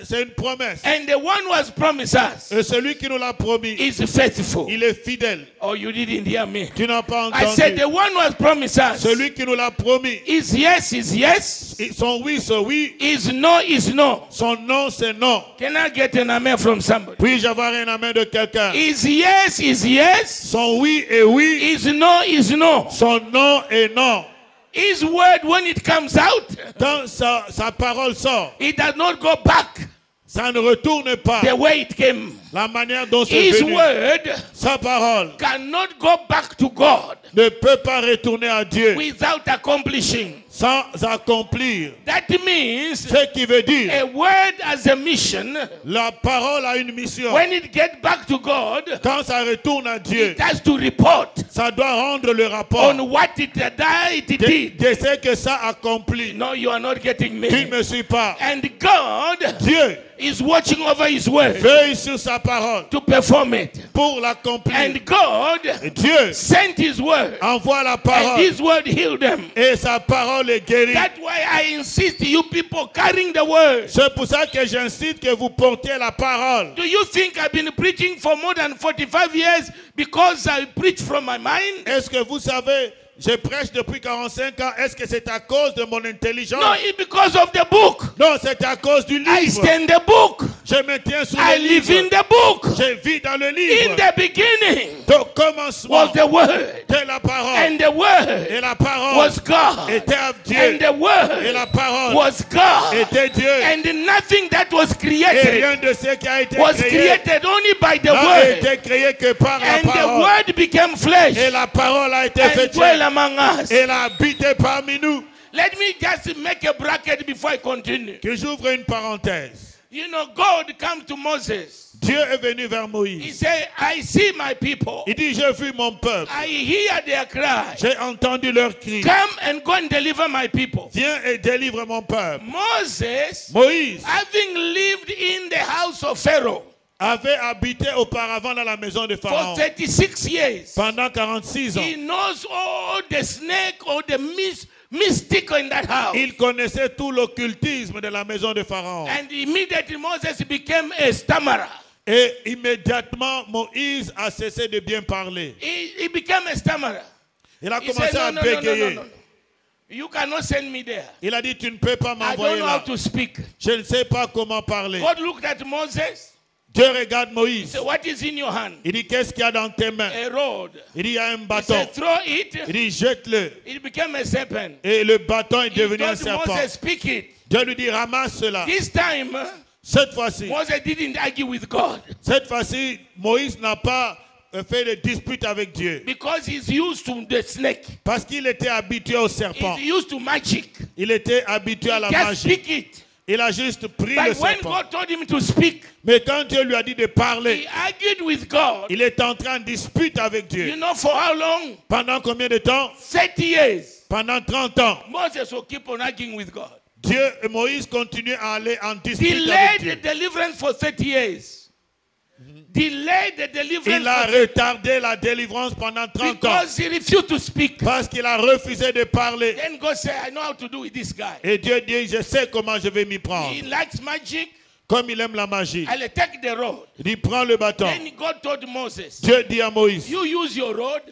Speaker 3: C'est une promesse.
Speaker 2: And the one who has promised us
Speaker 3: Et celui qui nous l'a promis,
Speaker 2: is faithful.
Speaker 3: il est fidèle.
Speaker 2: Oh, you didn't hear me.
Speaker 3: Tu n'as pas
Speaker 2: I said
Speaker 3: entendu.
Speaker 2: the one who has promised us
Speaker 3: Celui qui nous l'a promis,
Speaker 2: is yes, is yes.
Speaker 3: son oui, c'est oui.
Speaker 2: Is no, is no.
Speaker 3: Son non, c'est non.
Speaker 2: Can I get an amen from somebody?
Speaker 3: Puis-je avoir un amen de quelqu'un?
Speaker 2: Is yes, is yes.
Speaker 3: Son oui est oui.
Speaker 2: Is no, is no.
Speaker 3: Son non est non.
Speaker 2: His word, when it comes out,
Speaker 3: Quand sa parole sort,
Speaker 2: it does not go back
Speaker 3: ça ne retourne pas.
Speaker 2: the way it came.
Speaker 3: La manière dont c'est
Speaker 2: His
Speaker 3: venu.
Speaker 2: word
Speaker 3: Sa parole
Speaker 2: cannot go back to God
Speaker 3: ne peut pas retourner à Dieu
Speaker 2: without accomplishing.
Speaker 3: sans accomplir.
Speaker 2: That means
Speaker 3: Ce qui veut dire,
Speaker 2: a word as a mission,
Speaker 3: la parole a une mission.
Speaker 2: when it gets back to God,
Speaker 3: Quand ça retourne à Dieu,
Speaker 2: it has to report
Speaker 3: ça doit rendre le rapport
Speaker 2: on what it did.
Speaker 3: de ce que ça accomplit.
Speaker 2: No, you are not getting
Speaker 3: Tu ne
Speaker 2: me.
Speaker 3: me suis pas.
Speaker 2: And God
Speaker 3: Dieu
Speaker 2: is watching over His word
Speaker 3: veille sur sa parole
Speaker 2: to perform it.
Speaker 3: pour l'accomplir.
Speaker 2: And God
Speaker 3: Et Dieu
Speaker 2: sent His word,
Speaker 3: envoie la
Speaker 2: and
Speaker 3: parole
Speaker 2: His word healed them.
Speaker 3: et sa parole est guérie.
Speaker 2: That's why I insist you people carrying the word.
Speaker 3: C'est pour ça que j'incite que vous portiez la parole.
Speaker 2: Do you think I've been preaching for more than 45 years because I preach from my mind?
Speaker 3: Est-ce que vous savez, je prêche depuis 45 ans, est-ce que c'est à cause de mon intelligence?
Speaker 2: No, it's because of the book.
Speaker 3: Non, c'est à cause du
Speaker 2: I
Speaker 3: livre.
Speaker 2: stand the book.
Speaker 3: Je me tiens sur
Speaker 2: I
Speaker 3: le
Speaker 2: live
Speaker 3: livre.
Speaker 2: in the book.
Speaker 3: Je vis dans le
Speaker 2: In
Speaker 3: livre.
Speaker 2: the beginning,
Speaker 3: Au commencement
Speaker 2: was the word.
Speaker 3: était la parole.
Speaker 2: And the word
Speaker 3: Et la parole
Speaker 2: was God.
Speaker 3: était Dieu.
Speaker 2: And the word
Speaker 3: Et la parole
Speaker 2: was God.
Speaker 3: était Dieu.
Speaker 2: And nothing that was
Speaker 3: Et
Speaker 2: created
Speaker 3: rien de ce qui a été
Speaker 2: was
Speaker 3: créé
Speaker 2: created only by the
Speaker 3: n'a
Speaker 2: word.
Speaker 3: été créé que par la
Speaker 2: And the
Speaker 3: parole.
Speaker 2: word became flesh
Speaker 3: Et la parole a été
Speaker 2: and
Speaker 3: faite
Speaker 2: dwell
Speaker 3: chair.
Speaker 2: among us.
Speaker 3: Elle a habité parmi nous.
Speaker 2: Let me just make a bracket before I continue.
Speaker 3: Que j'ouvre une parenthèse.
Speaker 2: You know, God came to Moses.
Speaker 3: Dieu est venu vers
Speaker 2: He
Speaker 3: Moïse.
Speaker 2: said, I see my people.
Speaker 3: Il dit, j'ai vu mon peuple.
Speaker 2: I hear their cry.
Speaker 3: J'ai entendu leur cri.
Speaker 2: Come and go and deliver my people.
Speaker 3: Viens et délivre mon peuple.
Speaker 2: Moses,
Speaker 3: Moïse
Speaker 2: having lived in the house of Pharaoh
Speaker 3: avait habité auparavant dans la maison de
Speaker 2: for
Speaker 3: Pharaon
Speaker 2: 36 years,
Speaker 3: pendant 46 ans.
Speaker 2: he knows all the snake or the mystic in that house.
Speaker 3: Il connaissait tout l'occultisme de la maison de Pharaon.
Speaker 2: And immediately Moses became a stammerer.
Speaker 3: Et immédiatement, Moïse a cessé de bien parler.
Speaker 2: He became a stammerer.
Speaker 3: Il a
Speaker 2: He
Speaker 3: commencé
Speaker 2: said,
Speaker 3: à
Speaker 2: no.
Speaker 3: bégayer.
Speaker 2: You cannot send me there.
Speaker 3: Il a dit, tu ne peux pas
Speaker 2: I don't
Speaker 3: m'envoyer
Speaker 2: know how
Speaker 3: là.
Speaker 2: to speak.
Speaker 3: Je ne sais pas comment parler.
Speaker 2: God looked at Moses.
Speaker 3: Dieu regarde
Speaker 2: He
Speaker 3: Moïse.
Speaker 2: said, what is in your hand?
Speaker 3: Il dit, qu'est-ce qu'il y a dans tes mains?
Speaker 2: A rod.
Speaker 3: Il dit, il y a un
Speaker 2: He
Speaker 3: bâton.
Speaker 2: said, throw it.
Speaker 3: Il dit, jette-le.
Speaker 2: It became a serpent.
Speaker 3: Et le bâton est
Speaker 2: He
Speaker 3: devenu un
Speaker 2: told
Speaker 3: serpent.
Speaker 2: Moses, speak it.
Speaker 3: Dieu lui dit, ramasse cela.
Speaker 2: This time,
Speaker 3: Cette fois-ci,
Speaker 2: Moses didn't argue with God
Speaker 3: cette fois-ci, Moïse n'a pas fait de dispute avec Dieu.
Speaker 2: because he's used to the snake.
Speaker 3: Parce qu'il était habitué au serpent.
Speaker 2: He's used to magic.
Speaker 3: Il était habitué à la
Speaker 2: Just
Speaker 3: magie.
Speaker 2: speak it.
Speaker 3: Il a juste pris le
Speaker 2: But when
Speaker 3: serpent.
Speaker 2: God told him to speak,
Speaker 3: Mais quand Dieu lui a dit de
Speaker 2: he
Speaker 3: parler,
Speaker 2: argued with God.
Speaker 3: il est entré en dispute avec
Speaker 2: You
Speaker 3: Dieu.
Speaker 2: know for how long?
Speaker 3: Pendant combien de temps?
Speaker 2: 30 years.
Speaker 3: Pendant 30 ans.
Speaker 2: Moses will keep on arguing with God.
Speaker 3: Dieu et Moïse continuent à aller en dispute avec
Speaker 2: Delayed
Speaker 3: Dieu.
Speaker 2: the deliverance for 30 years. Delayed the deliverance
Speaker 3: Il a
Speaker 2: for
Speaker 3: retardé la délivrance pendant 30 ans.
Speaker 2: because he refused to speak.
Speaker 3: Parce qu'il a refusé de parler.
Speaker 2: Then God said, I know how to do with this guy.
Speaker 3: Et Dieu dit, je sais comment je vais m'y prendre.
Speaker 2: He likes magic.
Speaker 3: Comme il aime la magie.
Speaker 2: I'll take the rod.
Speaker 3: Il dit, prends le bâton.
Speaker 2: Then God told Moses,
Speaker 3: Dieu dit à Moïse,
Speaker 2: you use your rod.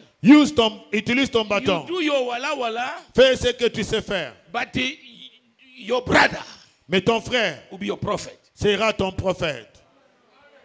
Speaker 3: utilise ton bâton.
Speaker 2: You do your wala wala.
Speaker 3: Fais ce que tu sais faire.
Speaker 2: But your brother
Speaker 3: Mais ton frère
Speaker 2: will be your prophet.
Speaker 3: sera ton prophète.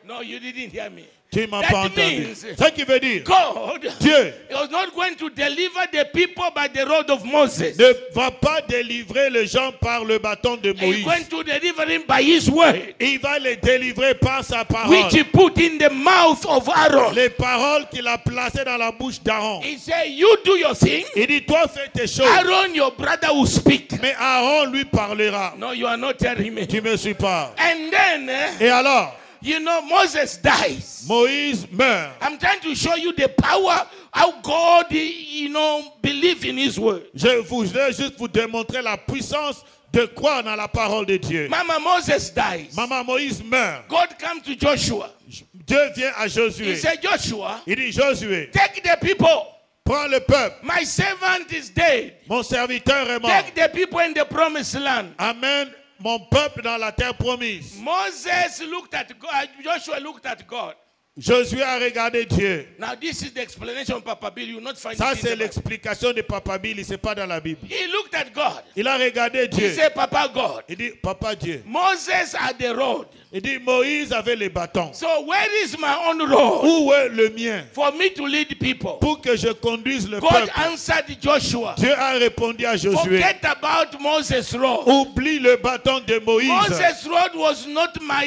Speaker 2: No, you didn't hear me.
Speaker 3: Tu ne m'as
Speaker 2: That
Speaker 3: pas entendu.
Speaker 2: means
Speaker 3: Ce qui veut dire,
Speaker 2: God
Speaker 3: Dieu
Speaker 2: was not going to deliver the people by the rod of Moses.
Speaker 3: ne va pas délivrer les gens par le bâton de
Speaker 2: He's
Speaker 3: Moïse.
Speaker 2: going to deliver him by his word,
Speaker 3: Il va les délivrer par sa parole.
Speaker 2: which he put in the mouth of Aaron.
Speaker 3: Les paroles qu'il a placées dans la bouche d'Aaron.
Speaker 2: He said, you do your thing.
Speaker 3: Il dit, toi fais tes choses.
Speaker 2: Aaron, your brother, will speak.
Speaker 3: Mais Aaron lui parlera.
Speaker 2: No, you are not hearing me.
Speaker 3: Tu me suis pas.
Speaker 2: And then,
Speaker 3: Et alors,
Speaker 2: you know, Moses dies.
Speaker 3: Moïse meurt.
Speaker 2: I'm trying to show you the power, how God, you know, believe in his word.
Speaker 3: Je voudrais juste vous démontrer la puissance de croire dans la parole de Dieu.
Speaker 2: Mama Moses dies.
Speaker 3: Maman Moïse meurt.
Speaker 2: God comes to Joshua.
Speaker 3: Dieu vient à
Speaker 2: He
Speaker 3: Josué.
Speaker 2: said, Joshua,
Speaker 3: Il dit, Josué,
Speaker 2: take the people.
Speaker 3: prends le peuple.
Speaker 2: My servant is dead.
Speaker 3: Mon serviteur est mort.
Speaker 2: Take the people in the promised land.
Speaker 3: Amène mon peuple dans la terre promise.
Speaker 2: Moses looked at God. Joshua looked at God.
Speaker 3: Josué a regardé Dieu.
Speaker 2: Now this is the explanation of Papa Bill. You will not find
Speaker 3: Ça,
Speaker 2: it in
Speaker 3: c'est
Speaker 2: the Bible.
Speaker 3: l'explication de Papa Billy. Ce n'est pas dans la Bible.
Speaker 2: He looked at God.
Speaker 3: Il a regardé
Speaker 2: He
Speaker 3: Dieu.
Speaker 2: said, Papa God.
Speaker 3: Il dit, Papa Dieu.
Speaker 2: Moses had the road.
Speaker 3: Il dit, Moïse avait les bâtons.
Speaker 2: So where is my own road
Speaker 3: Où est le mien?
Speaker 2: for me to lead people?
Speaker 3: Pour que je conduise le
Speaker 2: God
Speaker 3: peuple.
Speaker 2: answered Joshua.
Speaker 3: Dieu a répondu à Josué.
Speaker 2: Forget about Moses' road.
Speaker 3: Oublie le bâton de Moïse.
Speaker 2: Moses' road was not my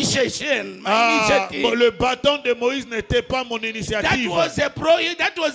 Speaker 2: initiation, my
Speaker 3: Ah,
Speaker 2: initiative.
Speaker 3: le bâton de Moïse n'était pas mon
Speaker 2: That
Speaker 3: initiative.
Speaker 2: was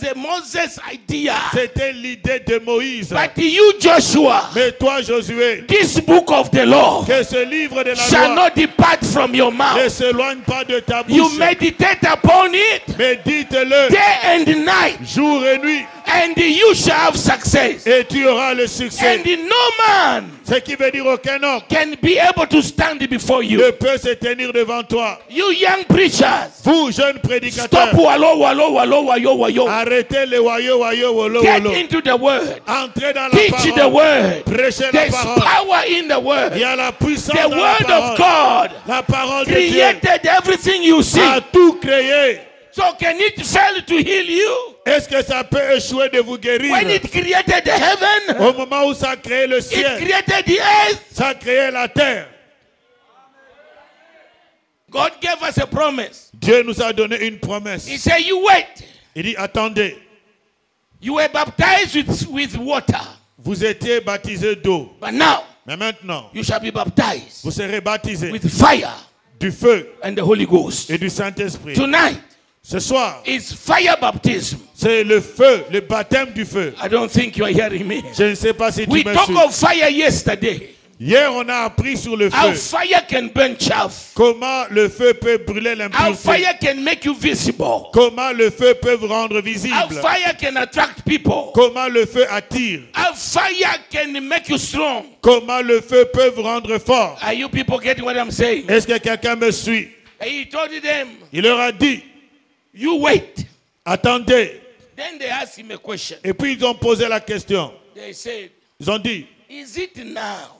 Speaker 2: a Moses idea.
Speaker 3: C'était l'idée de Moïse.
Speaker 2: But you, Joshua,
Speaker 3: Mais toi, Josué,
Speaker 2: this book of the law
Speaker 3: que ce livre de la
Speaker 2: shall
Speaker 3: loi
Speaker 2: not depart from your
Speaker 3: ne
Speaker 2: mouth.
Speaker 3: s'éloigne pas de ta
Speaker 2: You
Speaker 3: bouche.
Speaker 2: meditate upon it
Speaker 3: Médite-le
Speaker 2: day and night,
Speaker 3: jour et nuit
Speaker 2: and you shall have success.
Speaker 3: et tu auras le succès.
Speaker 2: And no man
Speaker 3: Ce qui veut dire aucun homme
Speaker 2: can be able to stand before you.
Speaker 3: ne peut se tenir devant toi.
Speaker 2: You young preachers,
Speaker 3: Vous, jeunes
Speaker 2: stop
Speaker 3: prédicateurs,
Speaker 2: wallow, wallow, wallow, wallow, wallow.
Speaker 3: arrêtez les wayo, wayo, wolo,
Speaker 2: Get
Speaker 3: wolo.
Speaker 2: into the word.
Speaker 3: Entrez dans la
Speaker 2: Teach the
Speaker 3: parole.
Speaker 2: word.
Speaker 3: Prêchez la
Speaker 2: There's
Speaker 3: parole.
Speaker 2: power in the
Speaker 3: Il
Speaker 2: word.
Speaker 3: y a la puissance
Speaker 2: The
Speaker 3: dans la
Speaker 2: word
Speaker 3: parole.
Speaker 2: of God
Speaker 3: La parole de Dieu
Speaker 2: created everything you see.
Speaker 3: a tout créé.
Speaker 2: So can it fail to heal you?
Speaker 3: Est-ce que ça peut échouer de vous guérir?
Speaker 2: When it created the heaven,
Speaker 3: Au moment où ça a créé le
Speaker 2: it
Speaker 3: ciel,
Speaker 2: created the earth.
Speaker 3: ça a créé la terre.
Speaker 2: God gave us a promise.
Speaker 3: Dieu nous a donné une promesse.
Speaker 2: He said, you wait.
Speaker 3: Il dit, attendez.
Speaker 2: You were baptized with water.
Speaker 3: Vous étiez baptisés d'eau.
Speaker 2: But now,
Speaker 3: mais maintenant,
Speaker 2: you shall be baptized
Speaker 3: vous serez baptisés
Speaker 2: with fire
Speaker 3: du feu
Speaker 2: and the Holy Ghost.
Speaker 3: Et du Saint-Esprit.
Speaker 2: Tonight,
Speaker 3: ce soir,
Speaker 2: is fire baptism.
Speaker 3: C'est le feu, le baptême du feu.
Speaker 2: I don't think you are hearing me.
Speaker 3: Je ne sais pas si tu me suis.
Speaker 2: We talked of fire yesterday.
Speaker 3: Hier, on a appris sur le feu.
Speaker 2: How fire can burn chaff.
Speaker 3: Comment le feu peut brûler l'impureté.
Speaker 2: How fire can make you visible.
Speaker 3: Comment le feu peut vous rendre visible.
Speaker 2: How fire can attract people.
Speaker 3: Comment le feu attire.
Speaker 2: How fire can make you strong.
Speaker 3: Comment le feu peut vous rendre fort.
Speaker 2: Are you people getting what I'm saying?
Speaker 3: Est-ce que quelqu'un me suit?
Speaker 2: He told them.
Speaker 3: Il leur a dit.
Speaker 2: You wait.
Speaker 3: Attendez.
Speaker 2: Then they asked him a question.
Speaker 3: Et puis ils ont posé la question.
Speaker 2: They said.
Speaker 3: Ils ont dit.
Speaker 2: Is it now?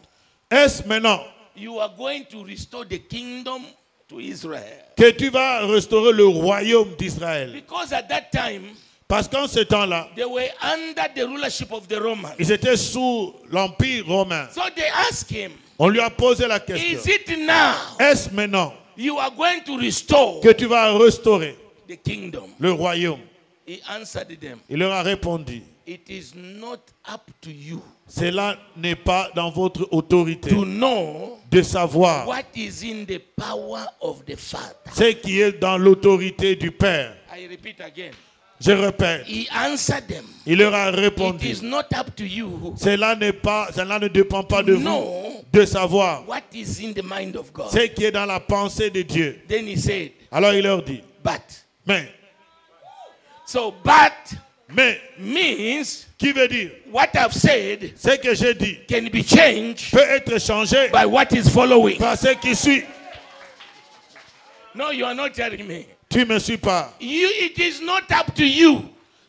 Speaker 3: Est-ce maintenant
Speaker 2: you are going to restore the kingdom to Israel?
Speaker 3: Que tu vas restaurer le royaume d'Israël?
Speaker 2: Because at that time,
Speaker 3: parce qu'en ce temps-là,
Speaker 2: they were under the rulership of the Romans.
Speaker 3: Ils étaient sous l'empire romain.
Speaker 2: So they asked him.
Speaker 3: On lui a posé la question.
Speaker 2: Is it now?
Speaker 3: Est-ce maintenant
Speaker 2: you are going to restore
Speaker 3: que tu vas restaurer
Speaker 2: the kingdom?
Speaker 3: Le royaume.
Speaker 2: He answered them.
Speaker 3: Il leur a répondu.
Speaker 2: It is not up to you.
Speaker 3: Cela n'est pas dans votre autorité
Speaker 2: to know
Speaker 3: de savoir
Speaker 2: what is in the power of the Father.
Speaker 3: Ce qui est dans l'autorité du Père.
Speaker 2: I repeat again.
Speaker 3: Je répète.
Speaker 2: He answered them.
Speaker 3: Il leur a répondu.
Speaker 2: It is not up to you.
Speaker 3: Cela ne dépend pas de vous de savoir
Speaker 2: what is in the mind of God.
Speaker 3: Ce qui est dans la pensée de Dieu.
Speaker 2: Then he said.
Speaker 3: Alors il leur dit.
Speaker 2: But.
Speaker 3: Mais.
Speaker 2: So but.
Speaker 3: Mais
Speaker 2: means
Speaker 3: qui veut dire
Speaker 2: what I've said
Speaker 3: ce que j'ai dit
Speaker 2: can be changed
Speaker 3: peut être changé
Speaker 2: by what is following.
Speaker 3: Par ce qui suit.
Speaker 2: No, you are not telling me.
Speaker 3: Tu me suis pas.
Speaker 2: It is not up to you.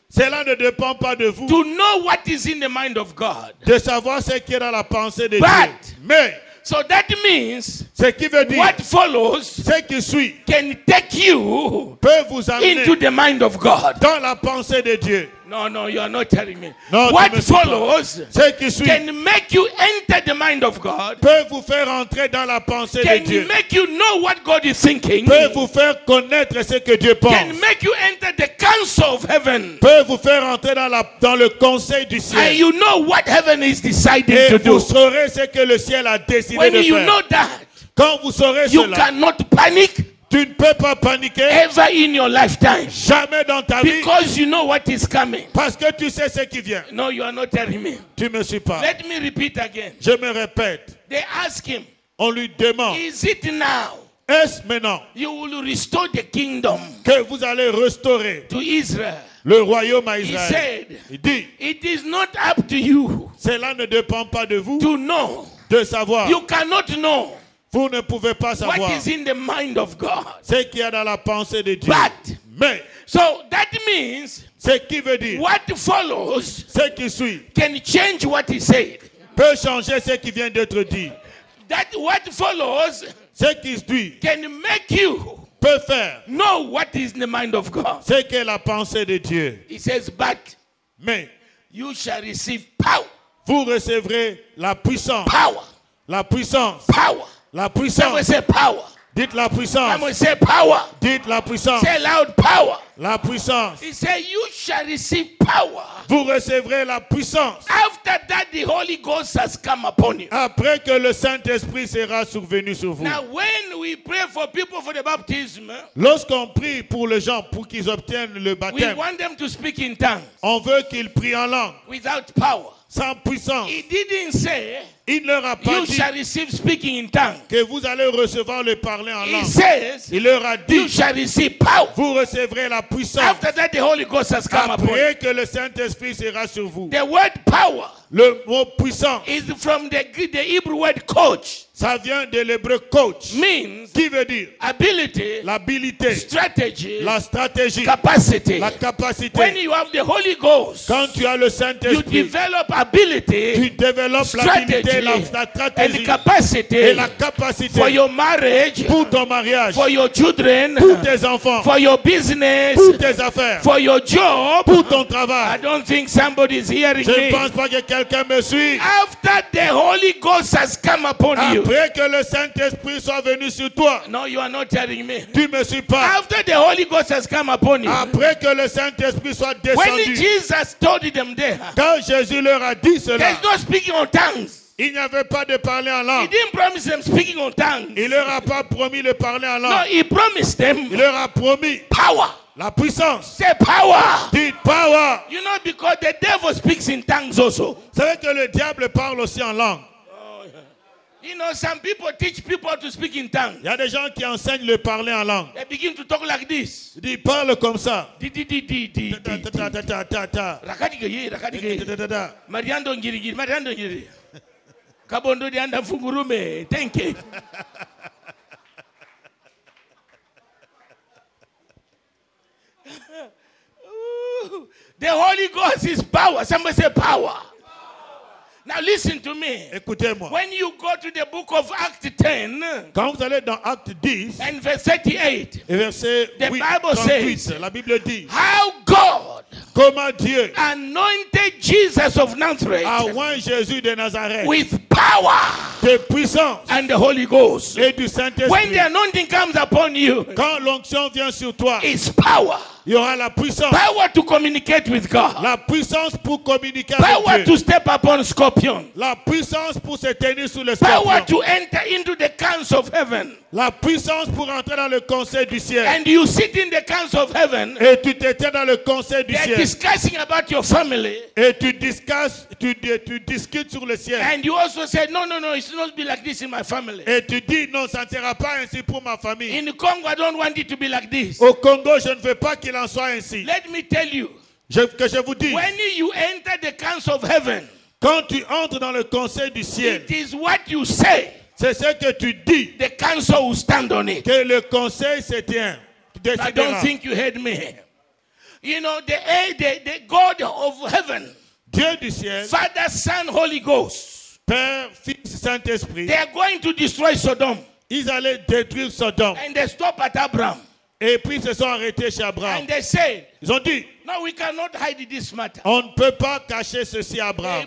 Speaker 3: Cela ne dépend pas de vous.
Speaker 2: To know what is in the mind of God.
Speaker 3: De savoir ce qui est dans la pensée de
Speaker 2: But,
Speaker 3: Dieu. Mais
Speaker 2: so that means
Speaker 3: ce qui veut dire
Speaker 2: what follows
Speaker 3: ce qui suit
Speaker 2: can take you
Speaker 3: peut vous amener
Speaker 2: into the mind of God.
Speaker 3: Dans la pensée de Dieu.
Speaker 2: No, you are not telling me.
Speaker 3: Non,
Speaker 2: what follows
Speaker 3: ce qui suit
Speaker 2: can make you enter the mind of God.
Speaker 3: Peut vous faire entrer dans la pensée de Dieu.
Speaker 2: Can make you know what God is thinking.
Speaker 3: Peut vous faire connaître ce que Dieu pense.
Speaker 2: Can make you enter the counsel of heaven.
Speaker 3: Peut vous faire entrer dans le conseil du ciel.
Speaker 2: And you know what heaven is deciding
Speaker 3: Et
Speaker 2: to
Speaker 3: vous
Speaker 2: do.
Speaker 3: saurez ce que le ciel a décidé
Speaker 2: When
Speaker 3: de
Speaker 2: you
Speaker 3: faire.
Speaker 2: know that,
Speaker 3: quand vous saurez
Speaker 2: you
Speaker 3: cela,
Speaker 2: cannot panic.
Speaker 3: Tu ne peux pas paniquer
Speaker 2: ever in your lifetime.
Speaker 3: Jamais dans ta vie.
Speaker 2: Because you know what is coming.
Speaker 3: Parce que tu sais ce qui vient.
Speaker 2: No, you are not telling me.
Speaker 3: Tu me suis pas.
Speaker 2: Let me repeat again.
Speaker 3: Je me répète.
Speaker 2: They ask him.
Speaker 3: On lui demande.
Speaker 2: Is it now?
Speaker 3: Est-ce maintenant?
Speaker 2: You will restore the kingdom.
Speaker 3: Que vous allez restaurer.
Speaker 2: To Israel.
Speaker 3: Le royaume à Israël.
Speaker 2: He said.
Speaker 3: Il dit.
Speaker 2: It is not up to you.
Speaker 3: Cela ne dépend pas de vous.
Speaker 2: To know.
Speaker 3: De savoir.
Speaker 2: You cannot know.
Speaker 3: Vous ne pouvez pas savoir
Speaker 2: what is in the mind of God.
Speaker 3: Ce qu'il y a dans la pensée de Dieu.
Speaker 2: But,
Speaker 3: mais,
Speaker 2: so that means,
Speaker 3: ce qui veut dire,
Speaker 2: what follows,
Speaker 3: ce qui suit,
Speaker 2: can change what he said.
Speaker 3: Peut changer ce qui vient d'être dit.
Speaker 2: That what follows,
Speaker 3: ce qui suit,
Speaker 2: can make you
Speaker 3: peut faire
Speaker 2: know what is in the mind of God.
Speaker 3: Ce qu'est la pensée de Dieu.
Speaker 2: He says, but,
Speaker 3: mais,
Speaker 2: you shall receive power.
Speaker 3: Vous recevrez la puissance.
Speaker 2: Power.
Speaker 3: La puissance.
Speaker 2: Power.
Speaker 3: La puissance.
Speaker 2: Someone say power.
Speaker 3: Dites la puissance.
Speaker 2: Someone say power.
Speaker 3: Dites la puissance.
Speaker 2: Say loud power.
Speaker 3: La puissance.
Speaker 2: He said, you shall receive power.
Speaker 3: Vous recevrez la puissance.
Speaker 2: After that, the Holy Ghost has come upon you.
Speaker 3: Après que le Saint-Esprit sera survenu sur vous.
Speaker 2: Now, when we pray for people for the baptism,
Speaker 3: lorsqu'on prie pour les gens pour qu'ils obtiennent le baptême,
Speaker 2: we want them to speak in tongues.
Speaker 3: On veut qu'ils prient en langue.
Speaker 2: Without power.
Speaker 3: Sans puissance.
Speaker 2: He didn't say,
Speaker 3: il leur a pas
Speaker 2: you
Speaker 3: dit
Speaker 2: shall receive speaking in tongues.
Speaker 3: Que vous allez recevoir le parler en langue.
Speaker 2: Says,
Speaker 3: il leur a dit
Speaker 2: you shall receive power.
Speaker 3: Vous recevrez la puissance.
Speaker 2: After that, the Holy Ghost has come upon you.
Speaker 3: Après que le Saint-Esprit sera sur vous.
Speaker 2: The word power
Speaker 3: le mot puissant
Speaker 2: is from the Hebrew word coach.
Speaker 3: Ça vient de l'hébreu coach.
Speaker 2: Means
Speaker 3: qui veut dire
Speaker 2: ability,
Speaker 3: l'habilité,
Speaker 2: strategy,
Speaker 3: la stratégie,
Speaker 2: capacity.
Speaker 3: La capacité.
Speaker 2: When you have the Holy Ghost,
Speaker 3: quand tu as le Saint-Esprit,
Speaker 2: you develop ability,
Speaker 3: tu développes l'habilité, la stratégie
Speaker 2: and capacity
Speaker 3: et la capacité
Speaker 2: for your marriage,
Speaker 3: pour ton mariage,
Speaker 2: for your children,
Speaker 3: pour tes enfants,
Speaker 2: for your business,
Speaker 3: pour tes affaires,
Speaker 2: for your job,
Speaker 3: pour ton travail.
Speaker 2: I don't think somebody is hearing
Speaker 3: Je ne
Speaker 2: me.
Speaker 3: pense pas que quelqu'un quelqu'un me suit?
Speaker 2: After the Holy Ghost has come upon you.
Speaker 3: Après que le Saint-Esprit soit venu sur toi.
Speaker 2: No, you are not hearing me.
Speaker 3: Tu me suis pas.
Speaker 2: After the Holy Ghost has come upon you.
Speaker 3: Après que le Saint-Esprit soit descendu.
Speaker 2: When Jesus told them there.
Speaker 3: Quand Jésus leur a dit cela.
Speaker 2: There's no speaking on tongues.
Speaker 3: Il n'y avait pas de parler en langue.
Speaker 2: He didn't promise them speaking on tongues.
Speaker 3: Il leur a pas promis de parler en langue.
Speaker 2: No, he promised them.
Speaker 3: Il leur a promis
Speaker 2: power.
Speaker 3: La puissance.
Speaker 2: Say power.
Speaker 3: Dites power.
Speaker 2: You know, because the devil speaks in tongues also.
Speaker 3: Vous savez que le diable parle aussi en langue.
Speaker 2: Oh, yeah. You know, some people teach people to speak in tongues.
Speaker 3: Il y a des gens qui enseignent le parler en langue.
Speaker 2: They begin to talk like this.
Speaker 3: Ils disent parle comme ça.
Speaker 2: Mariando ngiri, Mariando ngiri. Kabondo di anda fungurume. Thank you. The Holy Ghost is power. Somebody say power. Now listen to me.
Speaker 3: Écoutez-moi.
Speaker 2: When you go to the book of Acts 10,
Speaker 3: quand vous allez dans Acte 10,
Speaker 2: and verse 38,
Speaker 3: et verset
Speaker 2: the
Speaker 3: 8,
Speaker 2: Bible
Speaker 3: 38,
Speaker 2: says,
Speaker 3: la Bible dit,
Speaker 2: how God
Speaker 3: comment Dieu
Speaker 2: anointed Jesus of Nazareth
Speaker 3: a oint Jésus de Nazareth
Speaker 2: with power
Speaker 3: de puissance
Speaker 2: and the Holy Ghost.
Speaker 3: Et du Saint-Esprit.
Speaker 2: When the anointing comes upon you,
Speaker 3: quand l'onction vient sur toi,
Speaker 2: it's power.
Speaker 3: Il y aura la puissance.
Speaker 2: Power to communicate with God.
Speaker 3: La puissance pour communiquer
Speaker 2: power
Speaker 3: avec Dieu.
Speaker 2: To step upon scorpion.
Speaker 3: La puissance pour se tenir sous le scorpion.
Speaker 2: Power to enter into the council of heaven.
Speaker 3: La puissance pour entrer dans le conseil du ciel.
Speaker 2: And you sit in the council of heaven.
Speaker 3: Et tu te tiens dans le conseil du ciel.
Speaker 2: Discussing about your family.
Speaker 3: Et tu discutes sur le ciel.
Speaker 2: And you also say, no, it's not be like this in my family.
Speaker 3: Et tu dis, non, ça ne sera pas ainsi pour ma famille.
Speaker 2: In Congo, I don't want it to be like this.
Speaker 3: Au Congo, je ne veux pas qu'il en soit ainsi.
Speaker 2: Let me tell you.
Speaker 3: Que je vous dis.
Speaker 2: When you enter the council of heaven.
Speaker 3: Quand tu entres dans le conseil du ciel.
Speaker 2: It is what you say.
Speaker 3: C'est ce que tu dis.
Speaker 2: The council will stand on it.
Speaker 3: Que le conseil se tient.
Speaker 2: I don't think you heard me. You know, the God of heaven.
Speaker 3: Dieu du ciel.
Speaker 2: Father, Son, Holy Ghost.
Speaker 3: Père, Fils, Saint-Esprit.
Speaker 2: They are going to destroy Sodom.
Speaker 3: Ils allaient détruire Sodome.
Speaker 2: And they stop at Abraham.
Speaker 3: Et puis ils se sont arrêtés chez Abraham.
Speaker 2: And they said,
Speaker 3: ils ont dit,
Speaker 2: no, we cannot hide this matter.
Speaker 3: On ne peut pas cacher ceci à Abraham.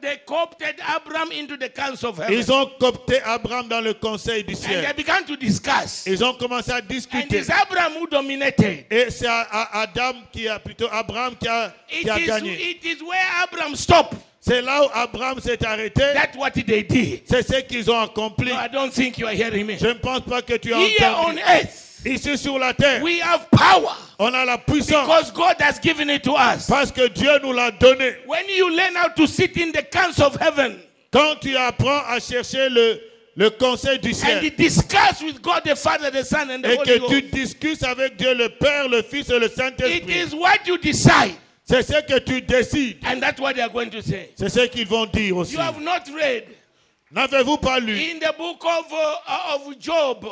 Speaker 2: They coopted Abraham into the council of heaven.
Speaker 3: Ils ont coopté Abraham dans le conseil du ciel.
Speaker 2: And they began to discuss.
Speaker 3: Ils ont commencé à discuter.
Speaker 2: And it's Abraham who dominated.
Speaker 3: Et c'est Abraham qui a gagné.
Speaker 2: It is where Abraham stopped.
Speaker 3: C'est là où Abraham s'est arrêté.
Speaker 2: That's what they did.
Speaker 3: C'est ce qu'ils ont accompli.
Speaker 2: No, I don't think you are hearing me.
Speaker 3: Je ne pense pas que tu as
Speaker 2: Here
Speaker 3: entendu.
Speaker 2: on earth.
Speaker 3: Ici sur la terre,
Speaker 2: we have power.
Speaker 3: On a la puissance.
Speaker 2: Because God has given it to us.
Speaker 3: Parce que Dieu nous l'a donné.
Speaker 2: When you learn how to sit in the council of heaven.
Speaker 3: Quand tu apprends à chercher le conseil du ciel.
Speaker 2: And discuss with God the Father, the Son, and the Holy Ghost.
Speaker 3: Et que tu discutes avec Dieu le Père, le Fils et le Saint-Esprit.
Speaker 2: It is what you decide.
Speaker 3: C'est ce que tu décides.
Speaker 2: And that's what they are going to say.
Speaker 3: C'est ce qu'ils vont dire aussi.
Speaker 2: You have not read.
Speaker 3: N'avez-vous pas lu?
Speaker 2: In the book of Job.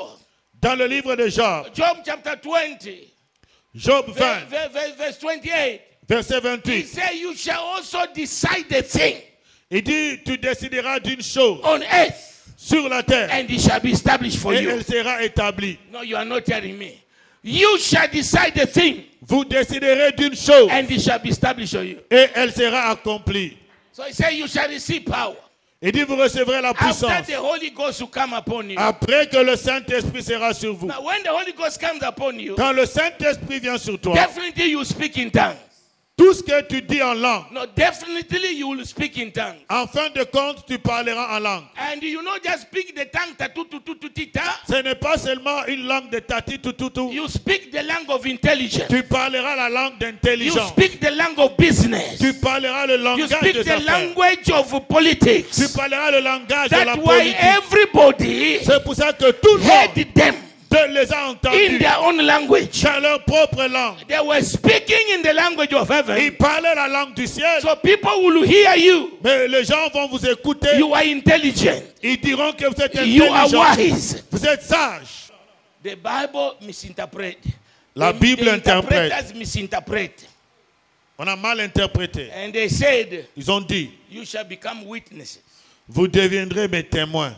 Speaker 3: Dans le livre de Job.
Speaker 2: Job chapter 20.
Speaker 3: Job 20.
Speaker 2: Verse 28.
Speaker 3: Verset 28.
Speaker 2: He said, you shall also decide the thing.
Speaker 3: Il dit, tu décideras d'une chose.
Speaker 2: On earth.
Speaker 3: Sur la terre.
Speaker 2: And it shall be established for you.
Speaker 3: Et elle sera établie.
Speaker 2: No, you are not hearing me. You shall decide the thing.
Speaker 3: Vous déciderez d'une chose.
Speaker 2: And it shall be established for you.
Speaker 3: Et elle sera accomplie.
Speaker 2: So he said, you shall receive power.
Speaker 3: Il dit, vous recevrez la puissance.
Speaker 2: After the Holy Ghost will come upon you.
Speaker 3: Après que le Saint-Esprit sera sur vous.
Speaker 2: Now, when the Holy Ghost comes upon you,
Speaker 3: quand le Saint-Esprit vient sur toi,
Speaker 2: definitely you speak in tongues.
Speaker 3: Tout ce que tu dis en langue.
Speaker 2: No, definitely you will speak in tongues.
Speaker 3: En fin de compte, tu parleras en langue.
Speaker 2: And you know, just speak the tongue ta-tu-tu-tu-tu-tita.
Speaker 3: Ce n'est pas seulement une langue de tati-tu-tu-tu.
Speaker 2: You speak the langue of intelligence.
Speaker 3: Tu parleras la langue d'intelligence.
Speaker 2: You speak the langue of business.
Speaker 3: Tu parleras le langage des affaires.
Speaker 2: You speak the language of politics.
Speaker 3: Tu parleras le langage de la
Speaker 2: politique.
Speaker 3: politique.
Speaker 2: That's why everybody
Speaker 3: c'est pour ça que tout le monde
Speaker 2: them.
Speaker 3: Les a entendus
Speaker 2: in their own language.
Speaker 3: Dans leur propre langue.
Speaker 2: They were speaking in the language of heaven.
Speaker 3: Ils parlaient la langue du ciel.
Speaker 2: So people will hear you.
Speaker 3: Mais les gens vont vous écouter.
Speaker 2: You are intelligent.
Speaker 3: Ils diront que vous êtes intelligent.
Speaker 2: You are wise.
Speaker 3: Vous êtes sage.
Speaker 2: The Bible misinterprets.
Speaker 3: La Bible interprète.
Speaker 2: Misinterpret.
Speaker 3: On a mal interprété.
Speaker 2: And they said,
Speaker 3: ils ont dit,
Speaker 2: you shall become witnesses.
Speaker 3: Vous deviendrez mes témoins.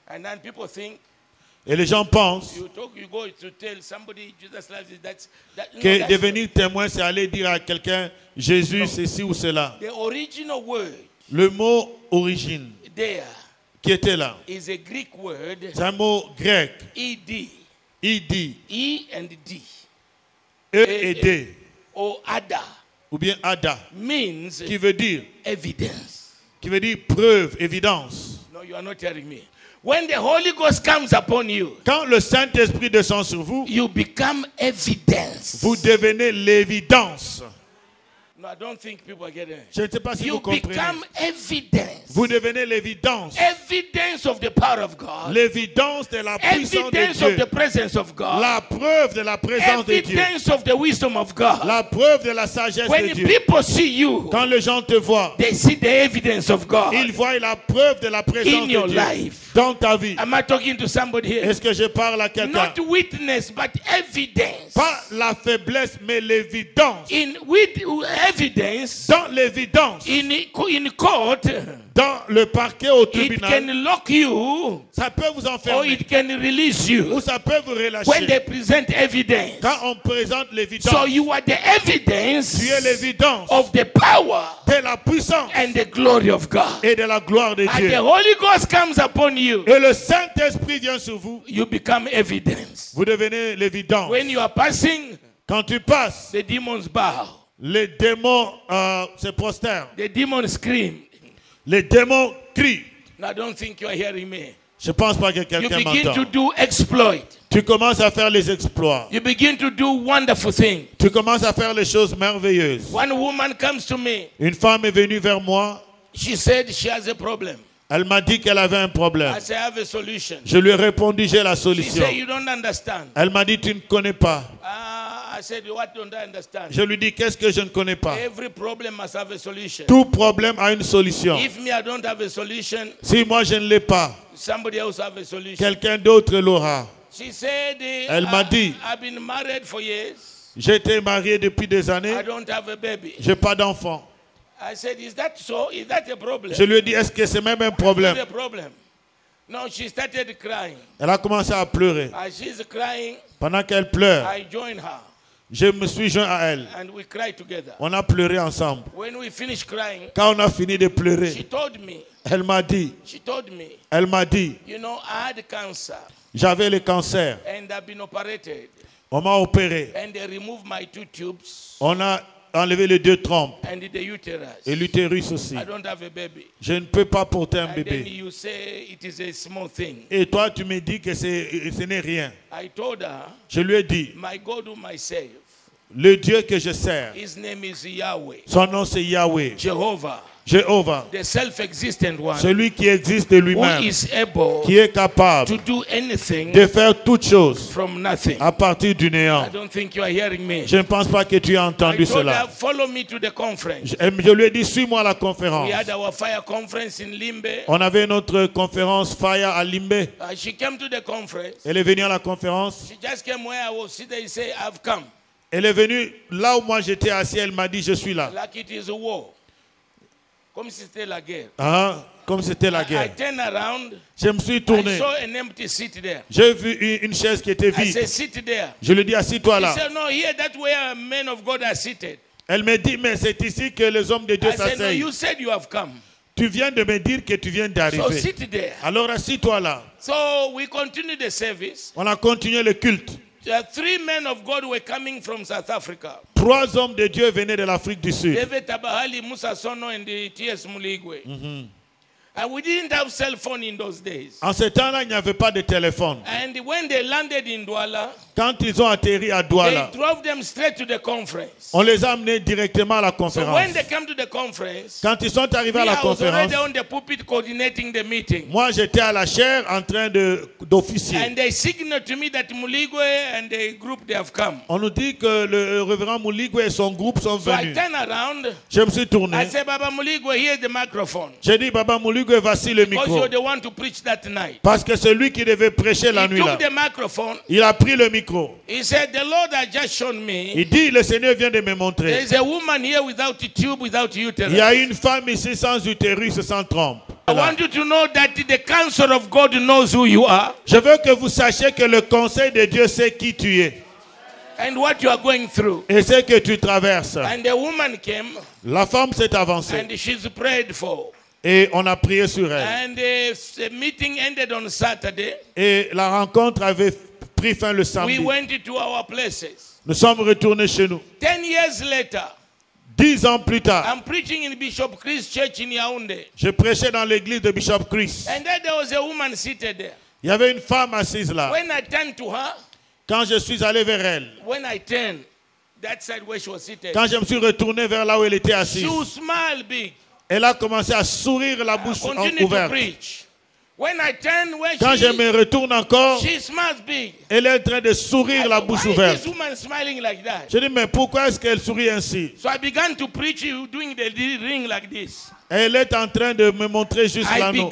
Speaker 2: And then people think,
Speaker 3: et les gens pensent que devenir témoin, c'est aller dire à quelqu'un, Jésus, ceci ou cela.
Speaker 2: The original word
Speaker 3: Le mot origine
Speaker 2: there
Speaker 3: qui était là,
Speaker 2: is a Greek word,
Speaker 3: c'est un mot grec.
Speaker 2: ed.
Speaker 3: Id.
Speaker 2: E and D.
Speaker 3: E et D.
Speaker 2: Or ada.
Speaker 3: Ou bien ada.
Speaker 2: Means
Speaker 3: Qui veut dire?
Speaker 2: evidence.
Speaker 3: Qui veut dire preuve, évidence.
Speaker 2: No, you are not hearing me. When the Holy Ghost comes upon you,
Speaker 3: Quand le Saint-Esprit descend sur vous,
Speaker 2: you become evidence.
Speaker 3: vous devenez l'évidence.
Speaker 2: No, I don't think people are getting it.
Speaker 3: Je ne sais pas si
Speaker 2: You
Speaker 3: vous comprenez.
Speaker 2: become evidence.
Speaker 3: Vous devenez l'évidence.
Speaker 2: Evidence of the power of God.
Speaker 3: L'évidence de la puissance de
Speaker 2: Evidence of
Speaker 3: Dieu.
Speaker 2: the presence of God.
Speaker 3: La preuve de la présence de Dieu.
Speaker 2: Evidence of the wisdom of God.
Speaker 3: La preuve de la sagesse
Speaker 2: When
Speaker 3: de Dieu.
Speaker 2: people see you,
Speaker 3: Quand les gens te voient,
Speaker 2: they see the evidence of God
Speaker 3: ils voient la preuve de la présence
Speaker 2: in your
Speaker 3: de Dieu
Speaker 2: life.
Speaker 3: dans ta vie.
Speaker 2: Am I talking to somebody here?
Speaker 3: Est-ce que je parle à quelqu'un?
Speaker 2: Not witness, but evidence.
Speaker 3: Pas la faiblesse, mais l'évidence.
Speaker 2: With evidence,
Speaker 3: Dans l'évidence,
Speaker 2: in court,
Speaker 3: dans le parquet au
Speaker 2: it
Speaker 3: tribunal,
Speaker 2: can lock you
Speaker 3: ça peut vous
Speaker 2: or
Speaker 3: enfermer
Speaker 2: it can release
Speaker 3: ou
Speaker 2: you
Speaker 3: ça peut vous
Speaker 2: when
Speaker 3: relâcher.
Speaker 2: they present evidence.
Speaker 3: Quand on présente l'évidence,
Speaker 2: So you are the evidence
Speaker 3: tu es l'évidence
Speaker 2: of the power
Speaker 3: de la puissance
Speaker 2: and the glory of God.
Speaker 3: et de la gloire de
Speaker 2: And
Speaker 3: Dieu.
Speaker 2: the Holy Ghost comes upon you,
Speaker 3: Et le Saint-Esprit vient sur vous,
Speaker 2: you become evidence.
Speaker 3: vous devenez l'évidence.
Speaker 2: When you are passing,
Speaker 3: Quand tu passes,
Speaker 2: the demons bow.
Speaker 3: les démons se prosternent.
Speaker 2: The demons scream.
Speaker 3: Les démons crient.
Speaker 2: Now, I don't think you are hearing me.
Speaker 3: Je ne pense pas que
Speaker 2: You
Speaker 3: quelqu'un
Speaker 2: begin to
Speaker 3: m'entend.
Speaker 2: do exploit.
Speaker 3: Tu commences à faire les exploits.
Speaker 2: You begin to do wonderful things.
Speaker 3: Tu commences à faire les choses merveilleuses.
Speaker 2: One woman comes to me.
Speaker 3: Une femme est venue vers moi.
Speaker 2: She said she has a problem.
Speaker 3: Elle m'a dit qu'elle avait un problème.
Speaker 2: I said, I have a solution.
Speaker 3: Je lui ai répondu, j'ai la
Speaker 2: She
Speaker 3: solution.
Speaker 2: said, you don't understand.
Speaker 3: Elle m'a dit, tu ne connais pas.
Speaker 2: I said, what don't I understand?
Speaker 3: Je lui dis, qu'est-ce que je ne connais pas?
Speaker 2: Every problem must have a solution.
Speaker 3: Tout problème a une solution.
Speaker 2: If me, I don't have a solution,
Speaker 3: Si moi je ne l'ai pas,
Speaker 2: somebody else have a solution.
Speaker 3: quelqu'un d'autre l'aura.
Speaker 2: She said,
Speaker 3: Elle m'a dit,
Speaker 2: I've been married for years.
Speaker 3: j'ai été marié depuis des années,
Speaker 2: I don't have a baby.
Speaker 3: je n'ai pas d'enfant.
Speaker 2: I said, is that so? Is that a problem?
Speaker 3: Je lui ai dit, est-ce que c'est même un
Speaker 2: Is
Speaker 3: problème?
Speaker 2: it a problem? No, she started crying.
Speaker 3: Elle a commencé à pleurer.
Speaker 2: As she's crying,
Speaker 3: Pendant qu'elle pleure,
Speaker 2: I joined her
Speaker 3: je me suis joint à elle.
Speaker 2: and we cried together.
Speaker 3: On a pleuré ensemble.
Speaker 2: When we finished crying,
Speaker 3: Quand on a fini de
Speaker 2: she
Speaker 3: pleurer,
Speaker 2: told me,
Speaker 3: elle m'a dit,
Speaker 2: you know, I had cancer
Speaker 3: j'avais le cancer.
Speaker 2: and I've been operated
Speaker 3: On m'a opéré.
Speaker 2: and they removed my 2 tubes
Speaker 3: On a enlevé les 2 trompes
Speaker 2: and the uterus.
Speaker 3: et l'utérus aussi.
Speaker 2: I don't have a baby.
Speaker 3: Je ne peux pas porter un
Speaker 2: And then
Speaker 3: bébé.
Speaker 2: you say it is a small thing.
Speaker 3: Et toi, tu me dis que ce n'est rien.
Speaker 2: I told her,
Speaker 3: Je lui ai dit,
Speaker 2: my God whom I serve,
Speaker 3: le Dieu que je sers,
Speaker 2: his name is Yahweh,
Speaker 3: son nom c'est Yahweh,
Speaker 2: Jehovah,
Speaker 3: Jéhovah,
Speaker 2: the self-existent one,
Speaker 3: celui qui existe de
Speaker 2: who
Speaker 3: lui-même,
Speaker 2: is able
Speaker 3: qui est capable
Speaker 2: to do anything
Speaker 3: de faire toutes choses
Speaker 2: from nothing.
Speaker 3: à partir du
Speaker 2: I
Speaker 3: néant.
Speaker 2: don't think you are hearing me.
Speaker 3: Je ne pense pas que tu as
Speaker 2: I
Speaker 3: entendu
Speaker 2: told her,
Speaker 3: cela.
Speaker 2: follow me to the conference.
Speaker 3: Je lui ai dit, suis-moi à la conférence.
Speaker 2: We had our fire conference in Limbe.
Speaker 3: On avait notre conférence Fire à Limbe.
Speaker 2: She came to the conference.
Speaker 3: Elle est venue à la conférence.
Speaker 2: She just came where I was sitting. He said, I've come.
Speaker 3: Elle est venue là où moi j'étais assis. Elle m'a dit, je suis là.
Speaker 2: Like it is a war. Comme si c'était la guerre.
Speaker 3: Hein? Comme c'était la
Speaker 2: I
Speaker 3: guerre.
Speaker 2: turned around.
Speaker 3: Je me suis
Speaker 2: I
Speaker 3: tourné.
Speaker 2: saw an empty seat there.
Speaker 3: J'ai vu une chaise qui était
Speaker 2: I said,
Speaker 3: vide.
Speaker 2: sit there.
Speaker 3: Je lui ai dit, assis-toi
Speaker 2: He
Speaker 3: là.
Speaker 2: said, no, here, that's where men of God are seated.
Speaker 3: Elle me dit, mais c'est ici que les hommes de Dieu
Speaker 2: I said, no,
Speaker 3: s'asseyent.
Speaker 2: you said you have come.
Speaker 3: Tu viens de me dire que tu viens
Speaker 2: So
Speaker 3: d'arriver.
Speaker 2: sit there.
Speaker 3: Alors assis-toi là.
Speaker 2: So we continued the service.
Speaker 3: On a continué le culte.
Speaker 2: 3 men of God were coming from South Africa.
Speaker 3: 3 hommes de Dieu venaient de l'Afrique du Sud.
Speaker 2: David Tabahali, Musa Sono, and the T.S. Muligwe. And we didn't have cell phone in those days.
Speaker 3: En ce temps-là, il n'y avait pas de téléphone.
Speaker 2: And when they landed in Douala,
Speaker 3: Quand ils ont atterri à
Speaker 2: they
Speaker 3: Douala,
Speaker 2: drove them straight to the conference.
Speaker 3: on les a amenés directement à la
Speaker 2: So
Speaker 3: conférence.
Speaker 2: when they came to the conference,
Speaker 3: Quand ils sont arrivés à la
Speaker 2: I was
Speaker 3: conférence,
Speaker 2: already on the pulpit coordinating the meeting.
Speaker 3: moi j'étais à la chaire en train d'officier.
Speaker 2: And they signaled to me that Muligwe and the group, they have come.
Speaker 3: On nous dit que le révérend Muligwe et son groupe sont
Speaker 2: So I
Speaker 3: venus.
Speaker 2: turned around.
Speaker 3: Je me suis tourné.
Speaker 2: I said, Baba Muligwe, here's the microphone.
Speaker 3: J'ai dit, Baba Muligwe, voici le
Speaker 2: Because
Speaker 3: micro.
Speaker 2: you're the one to preach that night.
Speaker 3: Parce que c'est lui qui devait prêcher la
Speaker 2: He
Speaker 3: nuit là.
Speaker 2: took the microphone.
Speaker 3: Il a pris le micro.
Speaker 2: He said, the Lord has just shown me
Speaker 3: Il dit, le Seigneur vient de me
Speaker 2: there
Speaker 3: montrer.
Speaker 2: is a woman here without a tube, without
Speaker 3: Il y
Speaker 2: uterus.
Speaker 3: a une femme ici sans utérus, sans trompe.
Speaker 2: I want you to know that the counsel of God knows who you are.
Speaker 3: Je veux que vous sachiez que le conseil de Dieu sait qui tu es.
Speaker 2: And what you are going through.
Speaker 3: Et ce que tu traverses.
Speaker 2: And the woman came.
Speaker 3: La femme s'est avancée.
Speaker 2: And she's prayed for.
Speaker 3: Et on a prié sur elle.
Speaker 2: And the meeting ended on Saturday.
Speaker 3: Et la rencontre avait pris fin le samedi.
Speaker 2: We went to our places.
Speaker 3: Nous sommes retournés chez nous.
Speaker 2: 10 years later.
Speaker 3: 10 ans plus tard.
Speaker 2: I'm preaching in Bishop Chris Church in Yaoundé.
Speaker 3: Je prêchais dans l'église de Bishop Chris.
Speaker 2: And then there was a woman seated there.
Speaker 3: Il y avait une femme assise là.
Speaker 2: When I turned to her.
Speaker 3: Quand je suis allé vers elle.
Speaker 2: When I turned that side where she was seated.
Speaker 3: Quand je me suis retourné vers là où elle était assise.
Speaker 2: She smiled big.
Speaker 3: Elle a commencé à sourire la bouche ouverte. Quand je me retourne encore, elle est en train de sourire la bouche ouverte. Je dis, mais pourquoi est-ce qu'elle sourit ainsi? Elle est en train de me montrer juste l'anneau.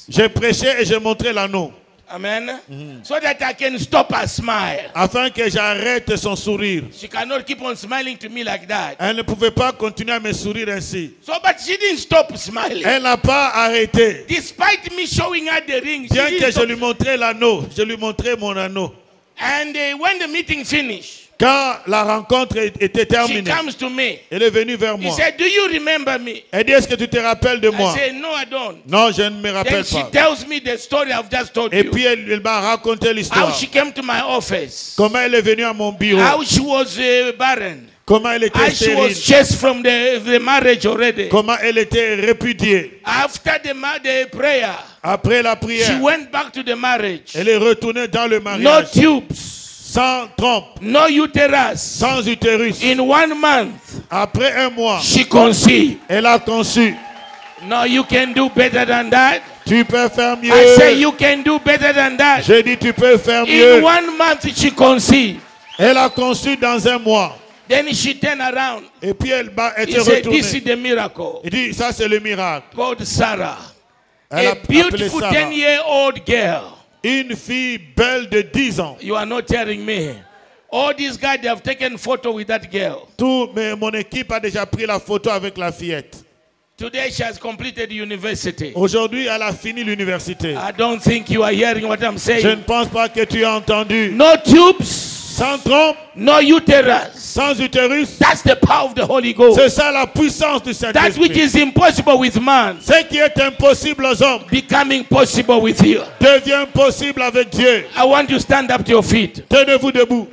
Speaker 3: J'ai prêché et j'ai montré l'anneau.
Speaker 2: Amen. So that I can stop her smile.
Speaker 3: Afin que j'arrête son sourire.
Speaker 2: She cannot keep on smiling to me like that.
Speaker 3: Elle ne pouvait pas continuer à me sourire ainsi.
Speaker 2: So, but she didn't stop smiling.
Speaker 3: Elle n'a pas arrêté.
Speaker 2: Despite me showing her the ring.
Speaker 3: Bien que je lui montrais l'anneau, je lui montrais mon anneau.
Speaker 2: And when the meeting finished.
Speaker 3: Quand la rencontre était terminée,
Speaker 2: she comes to me.
Speaker 3: Elle est venue vers moi.
Speaker 2: He said, do you remember me?
Speaker 3: Elle dit, est-ce que tu te rappelles de moi?
Speaker 2: I said, no, I don't.
Speaker 3: Non, je ne me rappelle
Speaker 2: Then
Speaker 3: pas.
Speaker 2: She tells me the story I've just told
Speaker 3: Et
Speaker 2: you.
Speaker 3: puis elle m'a raconté l'histoire.
Speaker 2: How she came to my office.
Speaker 3: Comment elle est venue à mon bureau.
Speaker 2: How she was barren.
Speaker 3: Comment elle était stérile.
Speaker 2: How she was chased from the marriage already.
Speaker 3: Comment elle était répudiée.
Speaker 2: After the prayer.
Speaker 3: Après la prière.
Speaker 2: She went back to the marriage.
Speaker 3: Elle est retournée dans le mariage.
Speaker 2: No tubes.
Speaker 3: Sans trompe.
Speaker 2: No uterus.
Speaker 3: Sans utérus.
Speaker 2: In 1 month.
Speaker 3: Après 1 mois.
Speaker 2: She conceived.
Speaker 3: Elle a conçu.
Speaker 2: No, you can do better than that.
Speaker 3: Tu peux faire mieux.
Speaker 2: I say you can do better than that.
Speaker 3: J'ai dit tu peux faire mieux.
Speaker 2: In 1 month she conceived.
Speaker 3: Elle a conçu dans 1 mois.
Speaker 2: Then she turned around.
Speaker 3: Et puis elle était
Speaker 2: retournée.
Speaker 3: This
Speaker 2: is the miracle.
Speaker 3: Il dit ça c'est le miracle.
Speaker 2: Called Sarah.
Speaker 3: Elle
Speaker 2: a beautiful 10-year-old girl.
Speaker 3: Une fille belle de 10 ans.
Speaker 2: You are not telling me. All these guys, they have taken photo with that girl.
Speaker 3: Mon équipe a déjà pris la photo avec la fillette.
Speaker 2: Today she has completed university.
Speaker 3: Aujourd'hui, elle a fini l'université.
Speaker 2: I don't think you are hearing what I'm saying.
Speaker 3: Je ne pense pas que tu as entendu.
Speaker 2: No tubes.
Speaker 3: Sans trompe.
Speaker 2: No uterus.
Speaker 3: Sans utérus.
Speaker 2: That's the power of the Holy Ghost.
Speaker 3: C'est ça la puissance du Saint-Esprit.
Speaker 2: That which is impossible with man.
Speaker 3: Ce qui est impossible aux hommes.
Speaker 2: Becoming possible with you.
Speaker 3: Devient possible avec Dieu.
Speaker 2: I want you to stand up to your feet.
Speaker 3: Tenez-vous debout.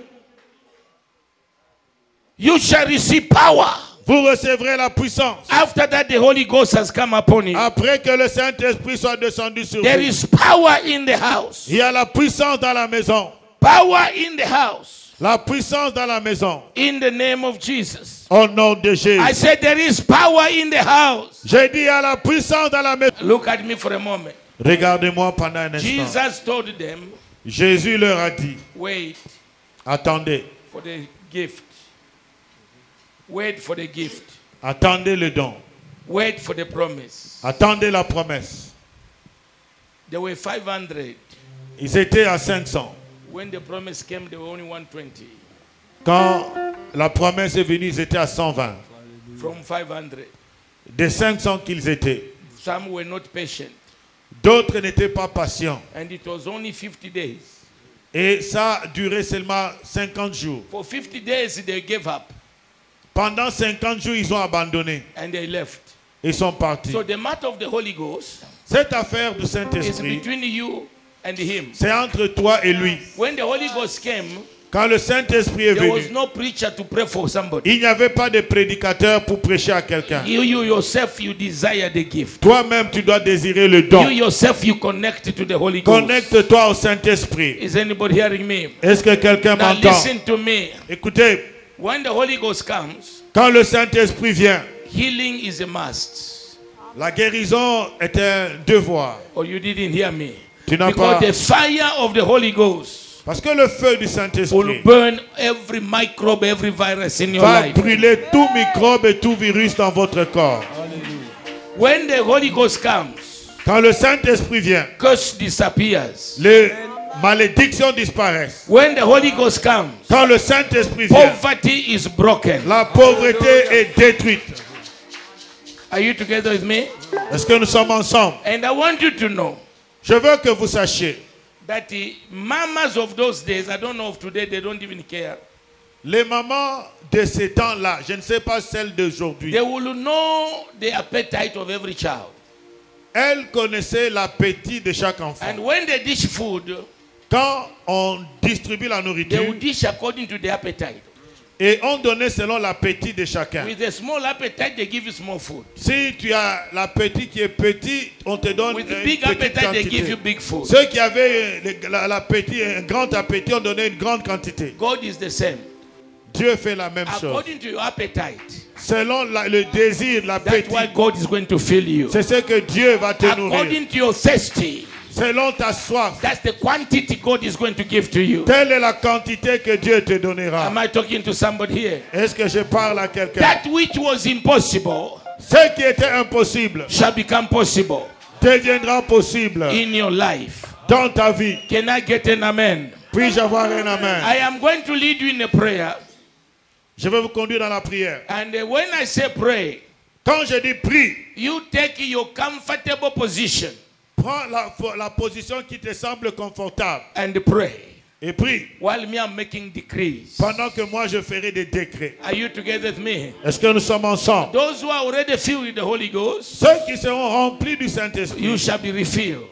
Speaker 2: You shall receive power.
Speaker 3: Vous recevrez la puissance.
Speaker 2: After that, the Holy Ghost has come upon you.
Speaker 3: Après que le Saint-Esprit soit descendu sur vous.
Speaker 2: There is power in the house.
Speaker 3: Il y a la puissance dans la maison.
Speaker 2: Power in the house.
Speaker 3: La puissance dans la maison.
Speaker 2: In the name of Jesus.
Speaker 3: Au nom de Jésus.
Speaker 2: I said there is power in the house.
Speaker 3: J'ai dit il y a la puissance dans la maison.
Speaker 2: Look at me for a moment.
Speaker 3: Regardez-moi pendant un instant.
Speaker 2: Jesus told them.
Speaker 3: Jésus leur a dit.
Speaker 2: Wait.
Speaker 3: Attendez.
Speaker 2: For the gift. Wait for the gift.
Speaker 3: Attendez le don.
Speaker 2: Wait for the promise.
Speaker 3: Attendez la promesse.
Speaker 2: There were 500.
Speaker 3: Ils étaient à 500.
Speaker 2: When the promise came, they were only 120.
Speaker 3: Quand la promesse est venue, ils étaient à 120.
Speaker 2: From 500.
Speaker 3: Des 500 qu'ils étaient.
Speaker 2: Some were not patient.
Speaker 3: D'autres n'étaient pas patients.
Speaker 2: And it was only 50 days.
Speaker 3: Et ça a duré seulement 50 jours.
Speaker 2: For 50 days, they gave up.
Speaker 3: Pendant 50 jours, ils ont abandonné.
Speaker 2: And they left.
Speaker 3: Ils sont partis.
Speaker 2: So the matter of the Holy Ghost.
Speaker 3: Cette affaire du
Speaker 2: Is
Speaker 3: Saint-Esprit.
Speaker 2: between you and him.
Speaker 3: C'est entre toi et lui.
Speaker 2: When the Holy Ghost came,
Speaker 3: quand le Saint-Esprit est
Speaker 2: there was
Speaker 3: venu,
Speaker 2: no preacher to pray for somebody.
Speaker 3: Il n'y avait pas de prédicateur pour prêcher à quelqu'un.
Speaker 2: You yourself, you desire the gift.
Speaker 3: Toi-même, tu dois désirer le don.
Speaker 2: You yourself, you connect to the Holy Ghost.
Speaker 3: Connecte-toi au Saint-Esprit.
Speaker 2: Is anybody hearing me?
Speaker 3: Est-ce que quelqu'un
Speaker 2: Now
Speaker 3: m'entend?
Speaker 2: listen to me.
Speaker 3: Écoutez.
Speaker 2: When the Holy Ghost comes,
Speaker 3: quand le Saint-Esprit vient,
Speaker 2: healing is a must.
Speaker 3: La guérison est un devoir.
Speaker 2: Oh, you didn't hear me.
Speaker 3: Tu n'as
Speaker 2: Because
Speaker 3: pas...
Speaker 2: the fire of the Holy Ghost
Speaker 3: Parce que le feu du Saint-Esprit
Speaker 2: will burn every microbe, every virus in your
Speaker 3: va
Speaker 2: life.
Speaker 3: brûler tout microbe et tout virus dans votre corps.
Speaker 2: When the Holy Ghost comes,
Speaker 3: quand le Saint-Esprit vient,
Speaker 2: curse disappears.
Speaker 3: Les malédictions disparaissent.
Speaker 2: When the Holy Ghost comes,
Speaker 3: quand le Saint-Esprit vient,
Speaker 2: poverty is broken.
Speaker 3: La pauvreté est détruite.
Speaker 2: Are you together with me?
Speaker 3: Est-ce que nous sommes ensemble?
Speaker 2: And I want you to know.
Speaker 3: Je veux que vous sachiez.
Speaker 2: that the mamas of those days, I don't know of today, they don't even care.
Speaker 3: Les mamans de ces temps-là, je ne sais pas celles d'aujourd'hui.
Speaker 2: They will know the appetite of every child.
Speaker 3: Elles connaissaient l'appétit de chaque enfant.
Speaker 2: And when they dish food,
Speaker 3: quand on distribue la
Speaker 2: they
Speaker 3: nourriture,
Speaker 2: will dish according to their appetite.
Speaker 3: et on donnait selon l'appétit de chacun.
Speaker 2: With a small appetite, they give you small food.
Speaker 3: Si tu as l'appétit qui est petit, on te donne
Speaker 2: With
Speaker 3: une
Speaker 2: big
Speaker 3: petite
Speaker 2: appetite, they give
Speaker 3: quantité.
Speaker 2: you big food.
Speaker 3: Ceux qui avaient l'appétit, un grand appétit, on donnait une grande quantité.
Speaker 2: God is the same.
Speaker 3: Dieu fait la même chose.
Speaker 2: According to your appetite,
Speaker 3: Selon le désir,
Speaker 2: that's
Speaker 3: l'appétit,
Speaker 2: why God is going to fill you.
Speaker 3: c'est ce que Dieu va te nourrir.
Speaker 2: According to your thirsty,
Speaker 3: Selon ta soif,
Speaker 2: that's the quantity God is going to give to you.
Speaker 3: telle est la quantité que Dieu te donnera.
Speaker 2: Am I talking to somebody here?
Speaker 3: Est-ce que je parle à quelqu'un?
Speaker 2: That which was impossible
Speaker 3: Ce qui était impossible
Speaker 2: shall become possible
Speaker 3: deviendra possible
Speaker 2: in your life.
Speaker 3: dans ta vie.
Speaker 2: Can I get an amen?
Speaker 3: Puis-je avoir un amen?
Speaker 2: I am going to lead you in a prayer.
Speaker 3: Je vais vous conduire dans la prière.
Speaker 2: And when I say pray,
Speaker 3: Quand je dis prie,
Speaker 2: you take your comfortable position
Speaker 3: prends la position qui te semble confortable
Speaker 2: and pray
Speaker 3: et prie
Speaker 2: while me I'm making decrees.
Speaker 3: pendant que moi je ferai des décrets.
Speaker 2: Are you together with me?
Speaker 3: Est-ce que nous sommes ensemble?
Speaker 2: Those who are already filled with the Holy Ghost,
Speaker 3: Ceux qui seront remplis du Saint-Esprit,
Speaker 2: you shall be refilled.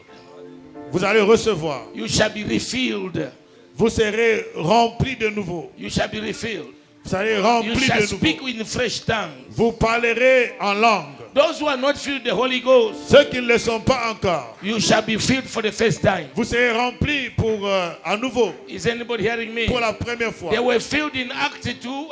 Speaker 3: vous allez recevoir.
Speaker 2: You shall be refilled.
Speaker 3: Vous serez remplis de nouveau.
Speaker 2: You shall be refilled.
Speaker 3: Vous serez
Speaker 2: You
Speaker 3: remplis
Speaker 2: shall
Speaker 3: de
Speaker 2: speak
Speaker 3: nouveau.
Speaker 2: with fresh tongues.
Speaker 3: Vous parlerez en langue.
Speaker 2: Those who are not filled with the Holy Ghost,
Speaker 3: Ceux qui ne le sont pas encore,
Speaker 2: you shall be filled for the first time.
Speaker 3: vous serez remplis pour à nouveau,
Speaker 2: Is anybody hearing me?
Speaker 3: pour la première fois.
Speaker 2: They were filled in Act 2.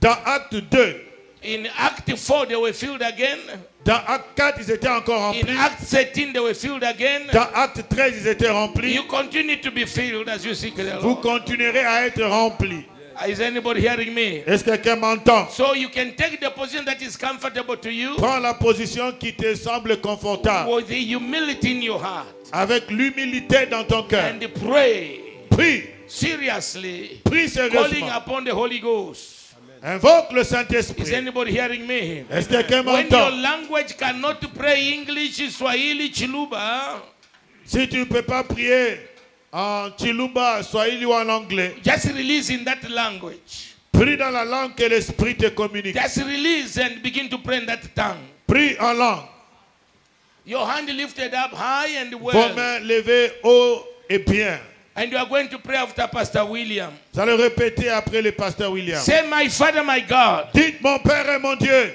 Speaker 3: Dans Acte 2,
Speaker 2: In Act 4, they were filled again.
Speaker 3: dans Acte 4, ils étaient encore
Speaker 2: In
Speaker 3: remplis.
Speaker 2: Act 13, they were filled again.
Speaker 3: Dans Acte 13, ils étaient remplis.
Speaker 2: You continue to be filled as you seek the
Speaker 3: Vous
Speaker 2: Lord.
Speaker 3: continuerez à être remplis.
Speaker 2: Is anybody hearing me?
Speaker 3: Est-ce que quelqu'un m'entend?
Speaker 2: So you can take the position that is comfortable to you
Speaker 3: Prends la position qui te semble confortable,
Speaker 2: with the humility in your heart
Speaker 3: avec l'humilité dans ton cœur.
Speaker 2: and pray
Speaker 3: Prie,
Speaker 2: seriously,
Speaker 3: prie
Speaker 2: calling
Speaker 3: sérieusement.
Speaker 2: upon the Holy Ghost.
Speaker 3: Invoque le
Speaker 2: Is
Speaker 3: Saint-Esprit.
Speaker 2: anybody hearing me?
Speaker 3: Est-ce que quelqu'un
Speaker 2: When your
Speaker 3: m'entend?
Speaker 2: language cannot pray English, Swahili, Chiluba,
Speaker 3: Si tu ne peux pas prier en Chiluba, Swahili ou en anglais,
Speaker 2: just release in that language.
Speaker 3: prie dans la langue que l'Esprit te communique.
Speaker 2: Just release and begin to pray in that tongue.
Speaker 3: Prie en langue.
Speaker 2: Your hand lifted up high and
Speaker 3: Vos
Speaker 2: well.
Speaker 3: mains levées haut et bien.
Speaker 2: And you are going to pray after Pastor William.
Speaker 3: Vous allez répéter après le pasteur William.
Speaker 2: Say, my Father, my God,
Speaker 3: Dites, mon Père et mon Dieu,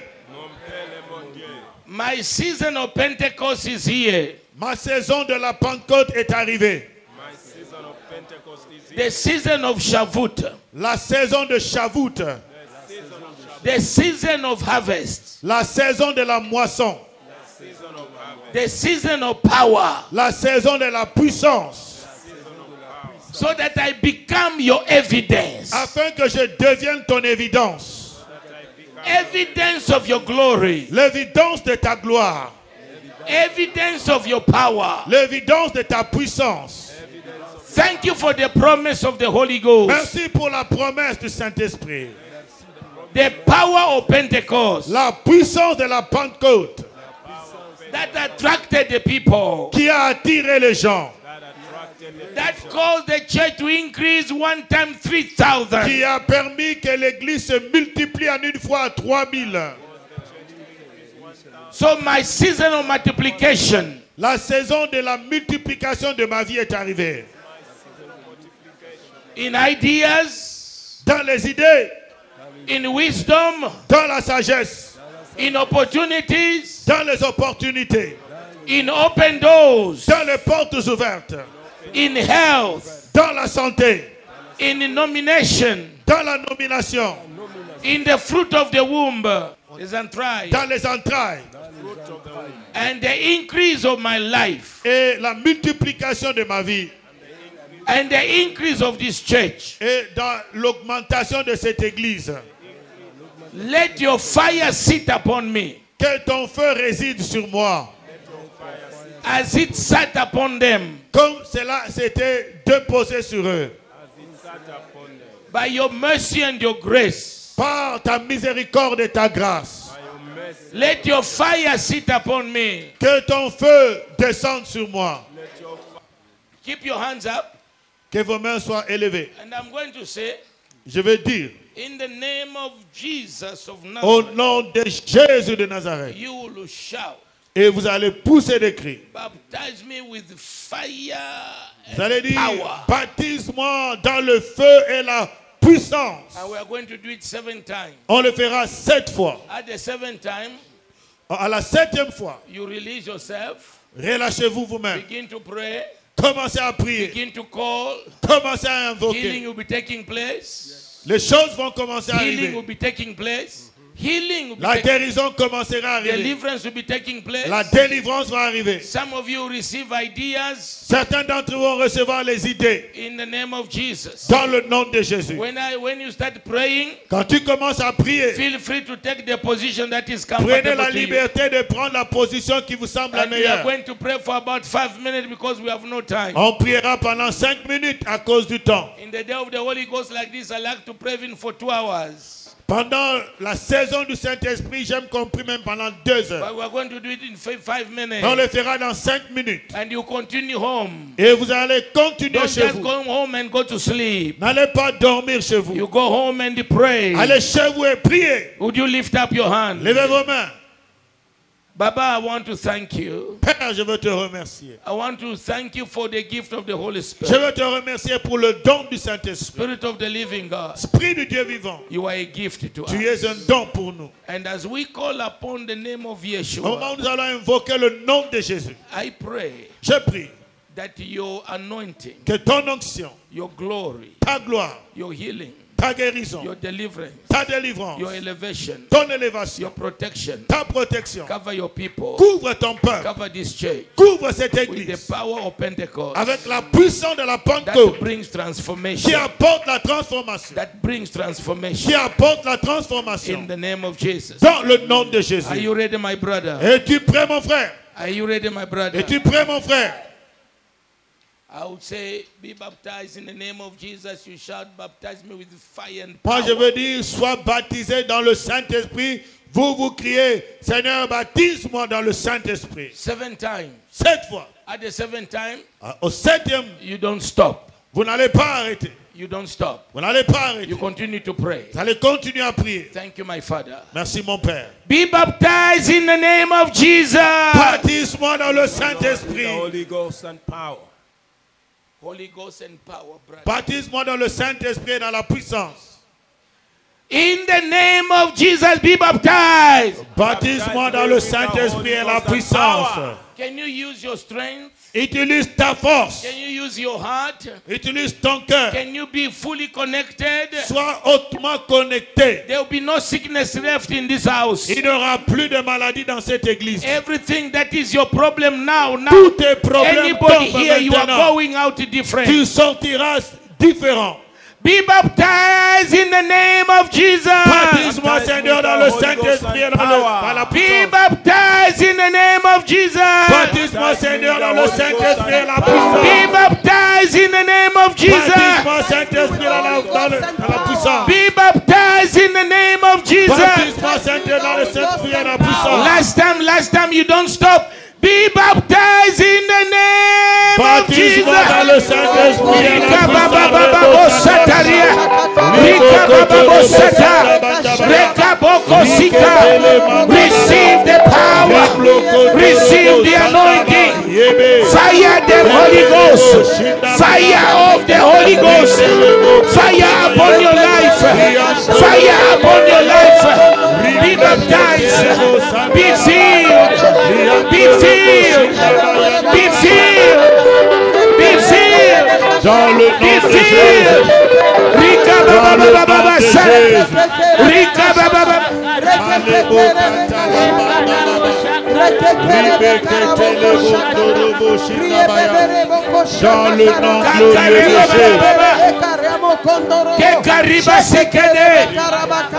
Speaker 2: my season of Pentecost is here.
Speaker 3: ma saison de la Pentecôte est arrivée.
Speaker 2: The season of Shavuot.
Speaker 3: La saison de Shavuot,
Speaker 2: The season of harvest.
Speaker 3: la saison de la moisson,
Speaker 2: The season of power.
Speaker 3: la saison de la puissance,
Speaker 2: So that I become your evidence.
Speaker 3: afin que je devienne ton évidence,
Speaker 2: Evidence of your glory.
Speaker 3: l'évidence de ta gloire,
Speaker 2: Evidence of your power.
Speaker 3: l'évidence de ta puissance.
Speaker 2: Thank you for the promise of the Holy Ghost.
Speaker 3: Merci pour la promesse du Saint-Esprit,
Speaker 2: The power of Pentecost
Speaker 3: la puissance de la Pentecôte
Speaker 2: that attracted the people.
Speaker 3: qui a attiré les gens,
Speaker 2: That caused the church to increase one time 3,000.
Speaker 3: qui a permis que l'Église se multiplie en une fois à 3000.
Speaker 2: So my season of multiplication
Speaker 3: La saison de la multiplication de ma vie est arrivée.
Speaker 2: in ideas,
Speaker 3: Dans les idées,
Speaker 2: in wisdom,
Speaker 3: dans la sagesse,
Speaker 2: in opportunities,
Speaker 3: dans les opportunités,
Speaker 2: in open doors,
Speaker 3: dans les portes ouvertes,
Speaker 2: in health,
Speaker 3: dans la santé,
Speaker 2: in nomination,
Speaker 3: dans la nomination,
Speaker 2: in the fruit of the womb, is entrailed,
Speaker 3: dans les entrailles
Speaker 2: and the increase of my life,
Speaker 3: et la multiplication de ma vie
Speaker 2: and the increase of this church.
Speaker 3: et dans l'augmentation de cette église.
Speaker 2: Let your fire sit upon me
Speaker 3: Que ton feu réside sur moi,
Speaker 2: as it sat upon them
Speaker 3: comme cela s'était déposé sur eux.
Speaker 2: by your mercy and your grace.
Speaker 3: Par ta miséricorde et ta grâce,
Speaker 2: Let your fire sit upon me
Speaker 3: que ton feu descende sur moi.
Speaker 2: Keep your hands up.
Speaker 3: Que vos mains soient élevées.
Speaker 2: And I'm going to say,
Speaker 3: je vais dire,
Speaker 2: in the name of Jesus of Nazareth,
Speaker 3: au nom de Jésus de Nazareth,
Speaker 2: you will shout.
Speaker 3: Et vous allez pousser des cris.
Speaker 2: Baptize me with fire
Speaker 3: Vous allez dire,
Speaker 2: power.
Speaker 3: baptise-moi dans le feu et la puissance.
Speaker 2: And we are going to do it 7 times.
Speaker 3: On le fera 7 fois.
Speaker 2: At the 7th time,
Speaker 3: À la 7e fois,
Speaker 2: you release yourself.
Speaker 3: relâchez-vous vous-même.
Speaker 2: Begin to pray.
Speaker 3: Commencez à prier.
Speaker 2: Begin to call.
Speaker 3: Commencez à
Speaker 2: Healing
Speaker 3: invoquer.
Speaker 2: will be taking place.
Speaker 3: Les choses vont commencer à
Speaker 2: Healing will
Speaker 3: arriver.
Speaker 2: be taking place. Healing will be
Speaker 3: La
Speaker 2: taking place.
Speaker 3: guérison commencera à arriver.
Speaker 2: Deliverance will be taking place.
Speaker 3: La délivrance va arriver.
Speaker 2: Some of you receive ideas
Speaker 3: Certains d'entre vous vont recevoir les idées
Speaker 2: in the name of Jesus.
Speaker 3: dans le nom de Jésus.
Speaker 2: When you start praying,
Speaker 3: Quand tu commences à prier,
Speaker 2: feel free to take the position that is
Speaker 3: prenez
Speaker 2: comfortable
Speaker 3: la
Speaker 2: to you.
Speaker 3: liberté de prendre la position qui vous semble la
Speaker 2: And we are
Speaker 3: meilleure.
Speaker 2: going to pray for about 5 minutes because we have no time.
Speaker 3: On priera pendant 5 minutes à cause du temps.
Speaker 2: In the day of the Holy Ghost like this, I like to pray even for 2 hours.
Speaker 3: Pendant la saison du Saint-Esprit, j'aime qu'on prie même pendant 2 heures.
Speaker 2: But we are going to do it in 5 minutes.
Speaker 3: On le fera dans 5 minutes.
Speaker 2: And you continue home.
Speaker 3: Et vous allez continuer
Speaker 2: Don't
Speaker 3: chez
Speaker 2: just
Speaker 3: vous.
Speaker 2: go home and go to sleep.
Speaker 3: N'allez pas dormir chez vous.
Speaker 2: You go home and pray.
Speaker 3: Allez chez vous et priez.
Speaker 2: Would you lift up your hand?
Speaker 3: Levez vos mains.
Speaker 2: Baba, I want to thank you.
Speaker 3: Père, je veux te remercier.
Speaker 2: I want to thank you for the gift of the Holy
Speaker 3: Je
Speaker 2: Spirit.
Speaker 3: veux te remercier pour le don du Saint-Esprit.
Speaker 2: Spirit of the living God.
Speaker 3: Esprit du Dieu vivant.
Speaker 2: You are a gift to
Speaker 3: Tu
Speaker 2: us.
Speaker 3: es un don pour nous.
Speaker 2: And as we call upon the name of
Speaker 3: Au moment
Speaker 2: Yeshua,
Speaker 3: où nous allons invoquer le nom de Jésus,
Speaker 2: I pray
Speaker 3: je prie
Speaker 2: that your anointing,
Speaker 3: que ton onction,
Speaker 2: your glory,
Speaker 3: ta gloire,
Speaker 2: your healing,
Speaker 3: ta guérison,
Speaker 2: your deliverance,
Speaker 3: ta délivrance,
Speaker 2: your elevation,
Speaker 3: ton
Speaker 2: your
Speaker 3: élévation,
Speaker 2: protection,
Speaker 3: ta protection,
Speaker 2: cover your people,
Speaker 3: couvre ton peuple,
Speaker 2: cover this church
Speaker 3: couvre cette
Speaker 2: with the
Speaker 3: église
Speaker 2: power of Pentecost
Speaker 3: avec la puissance de la
Speaker 2: that
Speaker 3: Pentecôte
Speaker 2: brings
Speaker 3: qui
Speaker 2: transformation,
Speaker 3: apporte la transformation,
Speaker 2: that brings
Speaker 3: qui
Speaker 2: transformation
Speaker 3: apporte la
Speaker 2: in
Speaker 3: transformation
Speaker 2: the name of Jesus.
Speaker 3: dans le nom de
Speaker 2: Are
Speaker 3: Jésus.
Speaker 2: you ready, my brother?
Speaker 3: Es-tu prêt, mon frère?
Speaker 2: Are you ready, my brother?
Speaker 3: Es-tu prêt, mon frère?
Speaker 2: I would say, be baptized in the name of Jesus. You shout, baptize me with fire and
Speaker 3: Moi, je
Speaker 2: power.
Speaker 3: veux dire, sois baptisé dans le Saint-Esprit. Vous criez, Seigneur, baptise-moi dans le Saint-Esprit.
Speaker 2: 7 times.
Speaker 3: 7 fois.
Speaker 2: At the 7th time,
Speaker 3: Au 7e,
Speaker 2: you don't stop.
Speaker 3: vous n'allez pas arrêter.
Speaker 2: You don't stop.
Speaker 3: Vous n'allez pas arrêter.
Speaker 2: You continue to pray.
Speaker 3: Vous allez continuer à prier.
Speaker 2: Thank you, my Father.
Speaker 3: Merci, mon Père.
Speaker 2: Be baptized in the name of Jesus.
Speaker 3: Baptise-moi dans le Saint-Esprit.
Speaker 1: Holy Ghost and power.
Speaker 2: Holy Ghost and power, brother.
Speaker 3: Baptise-moi dans le Saint-Esprit et dans la puissance.
Speaker 2: In the name of Jesus, be baptized.
Speaker 3: Baptise-moi dans le Saint-Esprit et la puissance.
Speaker 2: Can you use your strength?
Speaker 3: Utilise ta force.
Speaker 2: Can you use your heart?
Speaker 3: Utilise ton cœur.
Speaker 2: Can you be fully connected?
Speaker 3: Sois hautement connecté.
Speaker 2: There will be no sickness left in this house.
Speaker 3: Il n'y aura plus de maladie dans cette église.
Speaker 2: Everything that is your problem now,
Speaker 3: Tous tes problèmes
Speaker 2: anybody
Speaker 3: tombent
Speaker 2: here, you are
Speaker 3: maintenant.
Speaker 2: going out different.
Speaker 3: Tu sortiras différent.
Speaker 2: Be baptized in the name of Jesus.
Speaker 3: Baptise-moi, Seigneur, dans le Saint-Esprit et par la
Speaker 2: Be
Speaker 3: puissance.
Speaker 2: baptized in the name of Jesus.
Speaker 3: Baptise-moi, Seigneur, dans le Saint-Esprit et la puissance.
Speaker 2: Be baptized in the name of Jesus.
Speaker 3: Baptise-moi, Saint-Esprit, dans la puissance.
Speaker 2: Be baptized in the name of Jesus.
Speaker 3: Baptise-moi, Seigneur, dans le Saint-Esprit et la puissance.
Speaker 2: Last time you don't stop. Be baptized in the name of Jesus.
Speaker 3: Baptise-moi dans le Saint-Esprit et la puissance.
Speaker 2: Receive the power. Receive the anointing. Fire the Holy Ghost. Fire of the Holy Ghost. Fire upon your life. Fire upon your life. Be baptized. Be filled. Be filled. Be filled. Be filled.
Speaker 3: Dans le nom
Speaker 2: Be
Speaker 3: de
Speaker 2: filled.
Speaker 3: Jésus.
Speaker 2: Rika baba baba baba sa. Rika baba baba.
Speaker 3: Dans le nom glorieux de Jésus.
Speaker 2: Kekariba sekede.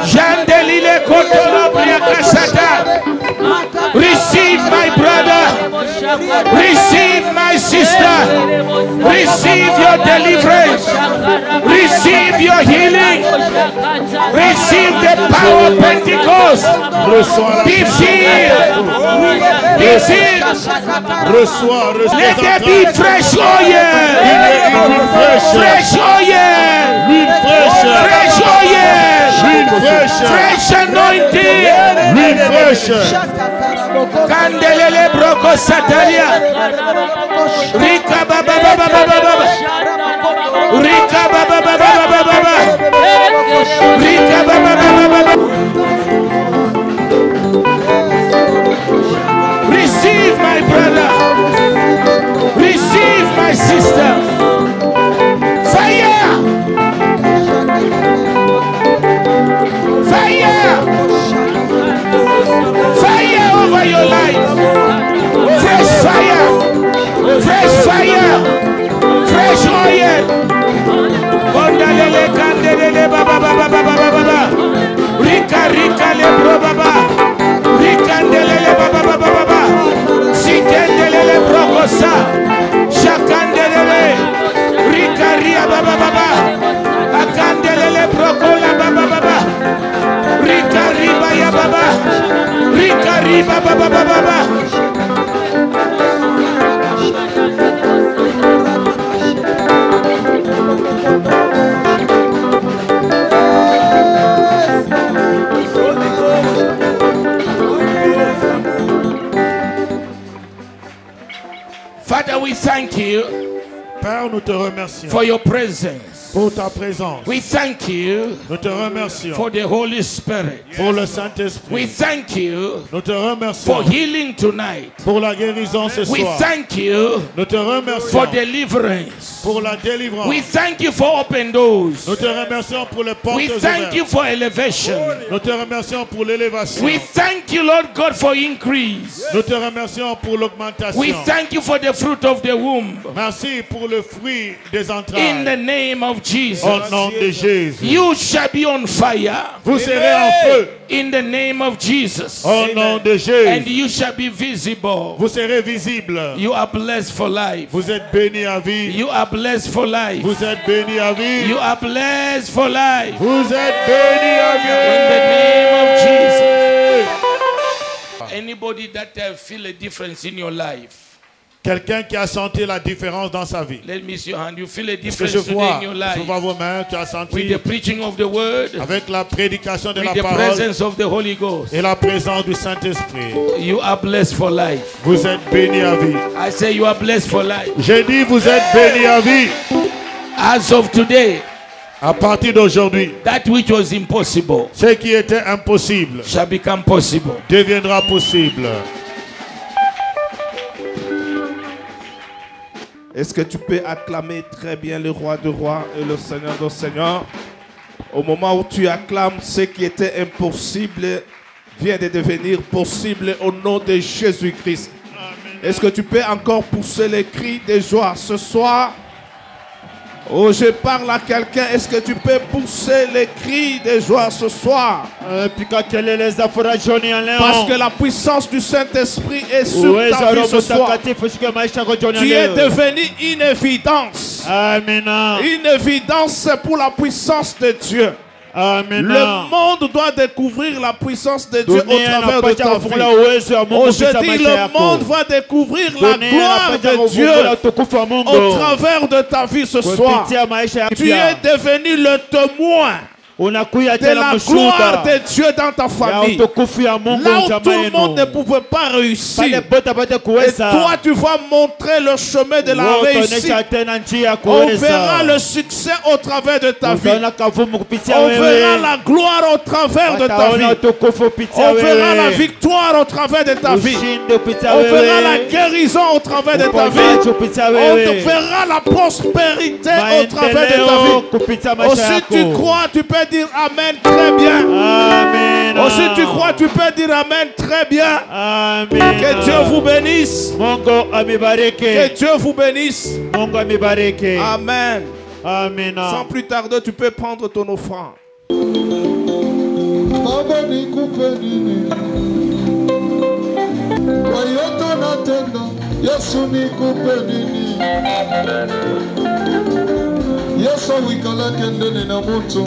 Speaker 2: Jandelile kotolo briakasata. Receive my brother. Receive my sister. Receive your deliverance. Receive Receive your healing. Receive the power of Pentecost. Be filled. Be filled. Let there be fresh oil. Fresh oil. Fresh oil. Fresh anointing. Candelele broko satalia. Rika baba baba baba. Rika baba baba baba. Rika baba baba baba. Receive my brother. Receive my sister. Fire. Fire. Fire over your life. Fresh fire. Fresh fire. Fresh oil. Kondalele kandelele baba baba baba baba. Rika rika le bro baba. Rikandelele baba baba baba. Sikendelele brokosa. Shakandelele. Rika ria baba baba. Akandelele brokola baba baba. Rika riba ya baba. Rika riba baba baba. Father, we thank you.
Speaker 3: Père, nous te remercions
Speaker 2: for your presence.
Speaker 3: Pour ta présence.
Speaker 2: We thank you.
Speaker 3: Nous te remercions
Speaker 2: for the Holy Spirit.
Speaker 3: Pour le Saint-Esprit.
Speaker 2: We thank you.
Speaker 3: Nous te remercions
Speaker 2: for healing tonight.
Speaker 3: Pour la guérison ce soir.
Speaker 2: We thank you.
Speaker 3: Nous te remercions
Speaker 2: for deliverance.
Speaker 3: Pour la délivrance.
Speaker 2: We thank you for open doors.
Speaker 3: Nous te remercions pour les portes ouvertes.
Speaker 2: We thank you for elevation.
Speaker 3: Nous te remercions pour l'élévation.
Speaker 2: We thank you, Lord God, for increase.
Speaker 3: Nous te remercions pour l'augmentation.
Speaker 2: We thank you for the fruit of the womb.
Speaker 3: Merci pour le fruit des entrailles.
Speaker 2: In the name of Jesus.
Speaker 3: Au nom de Jésus.
Speaker 2: You shall be on fire.
Speaker 3: Vous serez en feu.
Speaker 2: In the name of Jesus.
Speaker 3: Au nom de Jésus.
Speaker 2: And you shall be visible.
Speaker 3: Vous serez visible.
Speaker 2: You are blessed for life.
Speaker 3: Vous êtes bénis à vie.
Speaker 2: You are blessed for life.
Speaker 3: Vous êtes bénis à vie.
Speaker 2: You are blessed for life.
Speaker 3: Vous êtes bénis à vie.
Speaker 2: In the name of Jesus. Anybody that feel a difference in your life.
Speaker 3: Quelqu'un qui a senti la différence dans sa vie.
Speaker 2: Let me see your hand. You feel a
Speaker 3: Est-ce que
Speaker 2: difference
Speaker 3: je vois,
Speaker 2: today in your life.
Speaker 3: je vois vos mains, tu as senti
Speaker 2: with the preaching of the word,
Speaker 3: avec la prédication de
Speaker 2: with
Speaker 3: la
Speaker 2: the
Speaker 3: parole
Speaker 2: presence of the Holy Ghost.
Speaker 3: Et la présence du Saint-Esprit.
Speaker 2: You are blessed for life.
Speaker 3: Vous êtes bénis à vie.
Speaker 2: I say you are blessed for life.
Speaker 3: J'ai dit vous êtes bénis à vie.
Speaker 2: As of today,
Speaker 3: à partir d'aujourd'hui,
Speaker 2: that which was impossible,
Speaker 3: ce qui était impossible,
Speaker 2: shall become possible.
Speaker 3: Deviendra possible.
Speaker 1: Est-ce que tu peux acclamer très bien le roi des rois et le Seigneur des seigneurs? Au moment où tu acclames, ce qui était impossible vient de devenir possible au nom de Jésus-Christ. Est-ce que tu peux encore pousser les cris de joie ce soir? Oh, je parle à quelqu'un. Est-ce que tu peux pousser les cris de joie ce soir? Parce que la puissance du Saint-Esprit est sur ta vie ce soir. Tu es devenu une évidence. Une évidence pour la puissance de Dieu. Amen. Le monde doit découvrir la puissance de Dieu au travers de ta vie. Aujourd'hui, le monde va découvrir la gloire de Dieu au travers de ta vie ce soir. Tu es devenu le témoin de la gloire de Dieu dans ta famille. Là où tout le monde ne pouvait pas réussir. Et toi, tu vas montrer le chemin de la réussite. On verra le succès au travers de ta vie. On verra la gloire au travers de ta vie. On verra la victoire au travers de ta vie. On verra la guérison au travers de ta vie. On verra la prospérité au travers de ta vie. Aussi tu crois, tu peux dire Amen très bien. Amen. Aussi tu crois, tu peux dire Amen très bien. Amen. Que Dieu vous bénisse. Que Dieu vous bénisse. Amen. Amen. Sans plus tarder, tu peux prendre ton offrande.
Speaker 5: Yeso wikala kende na moto.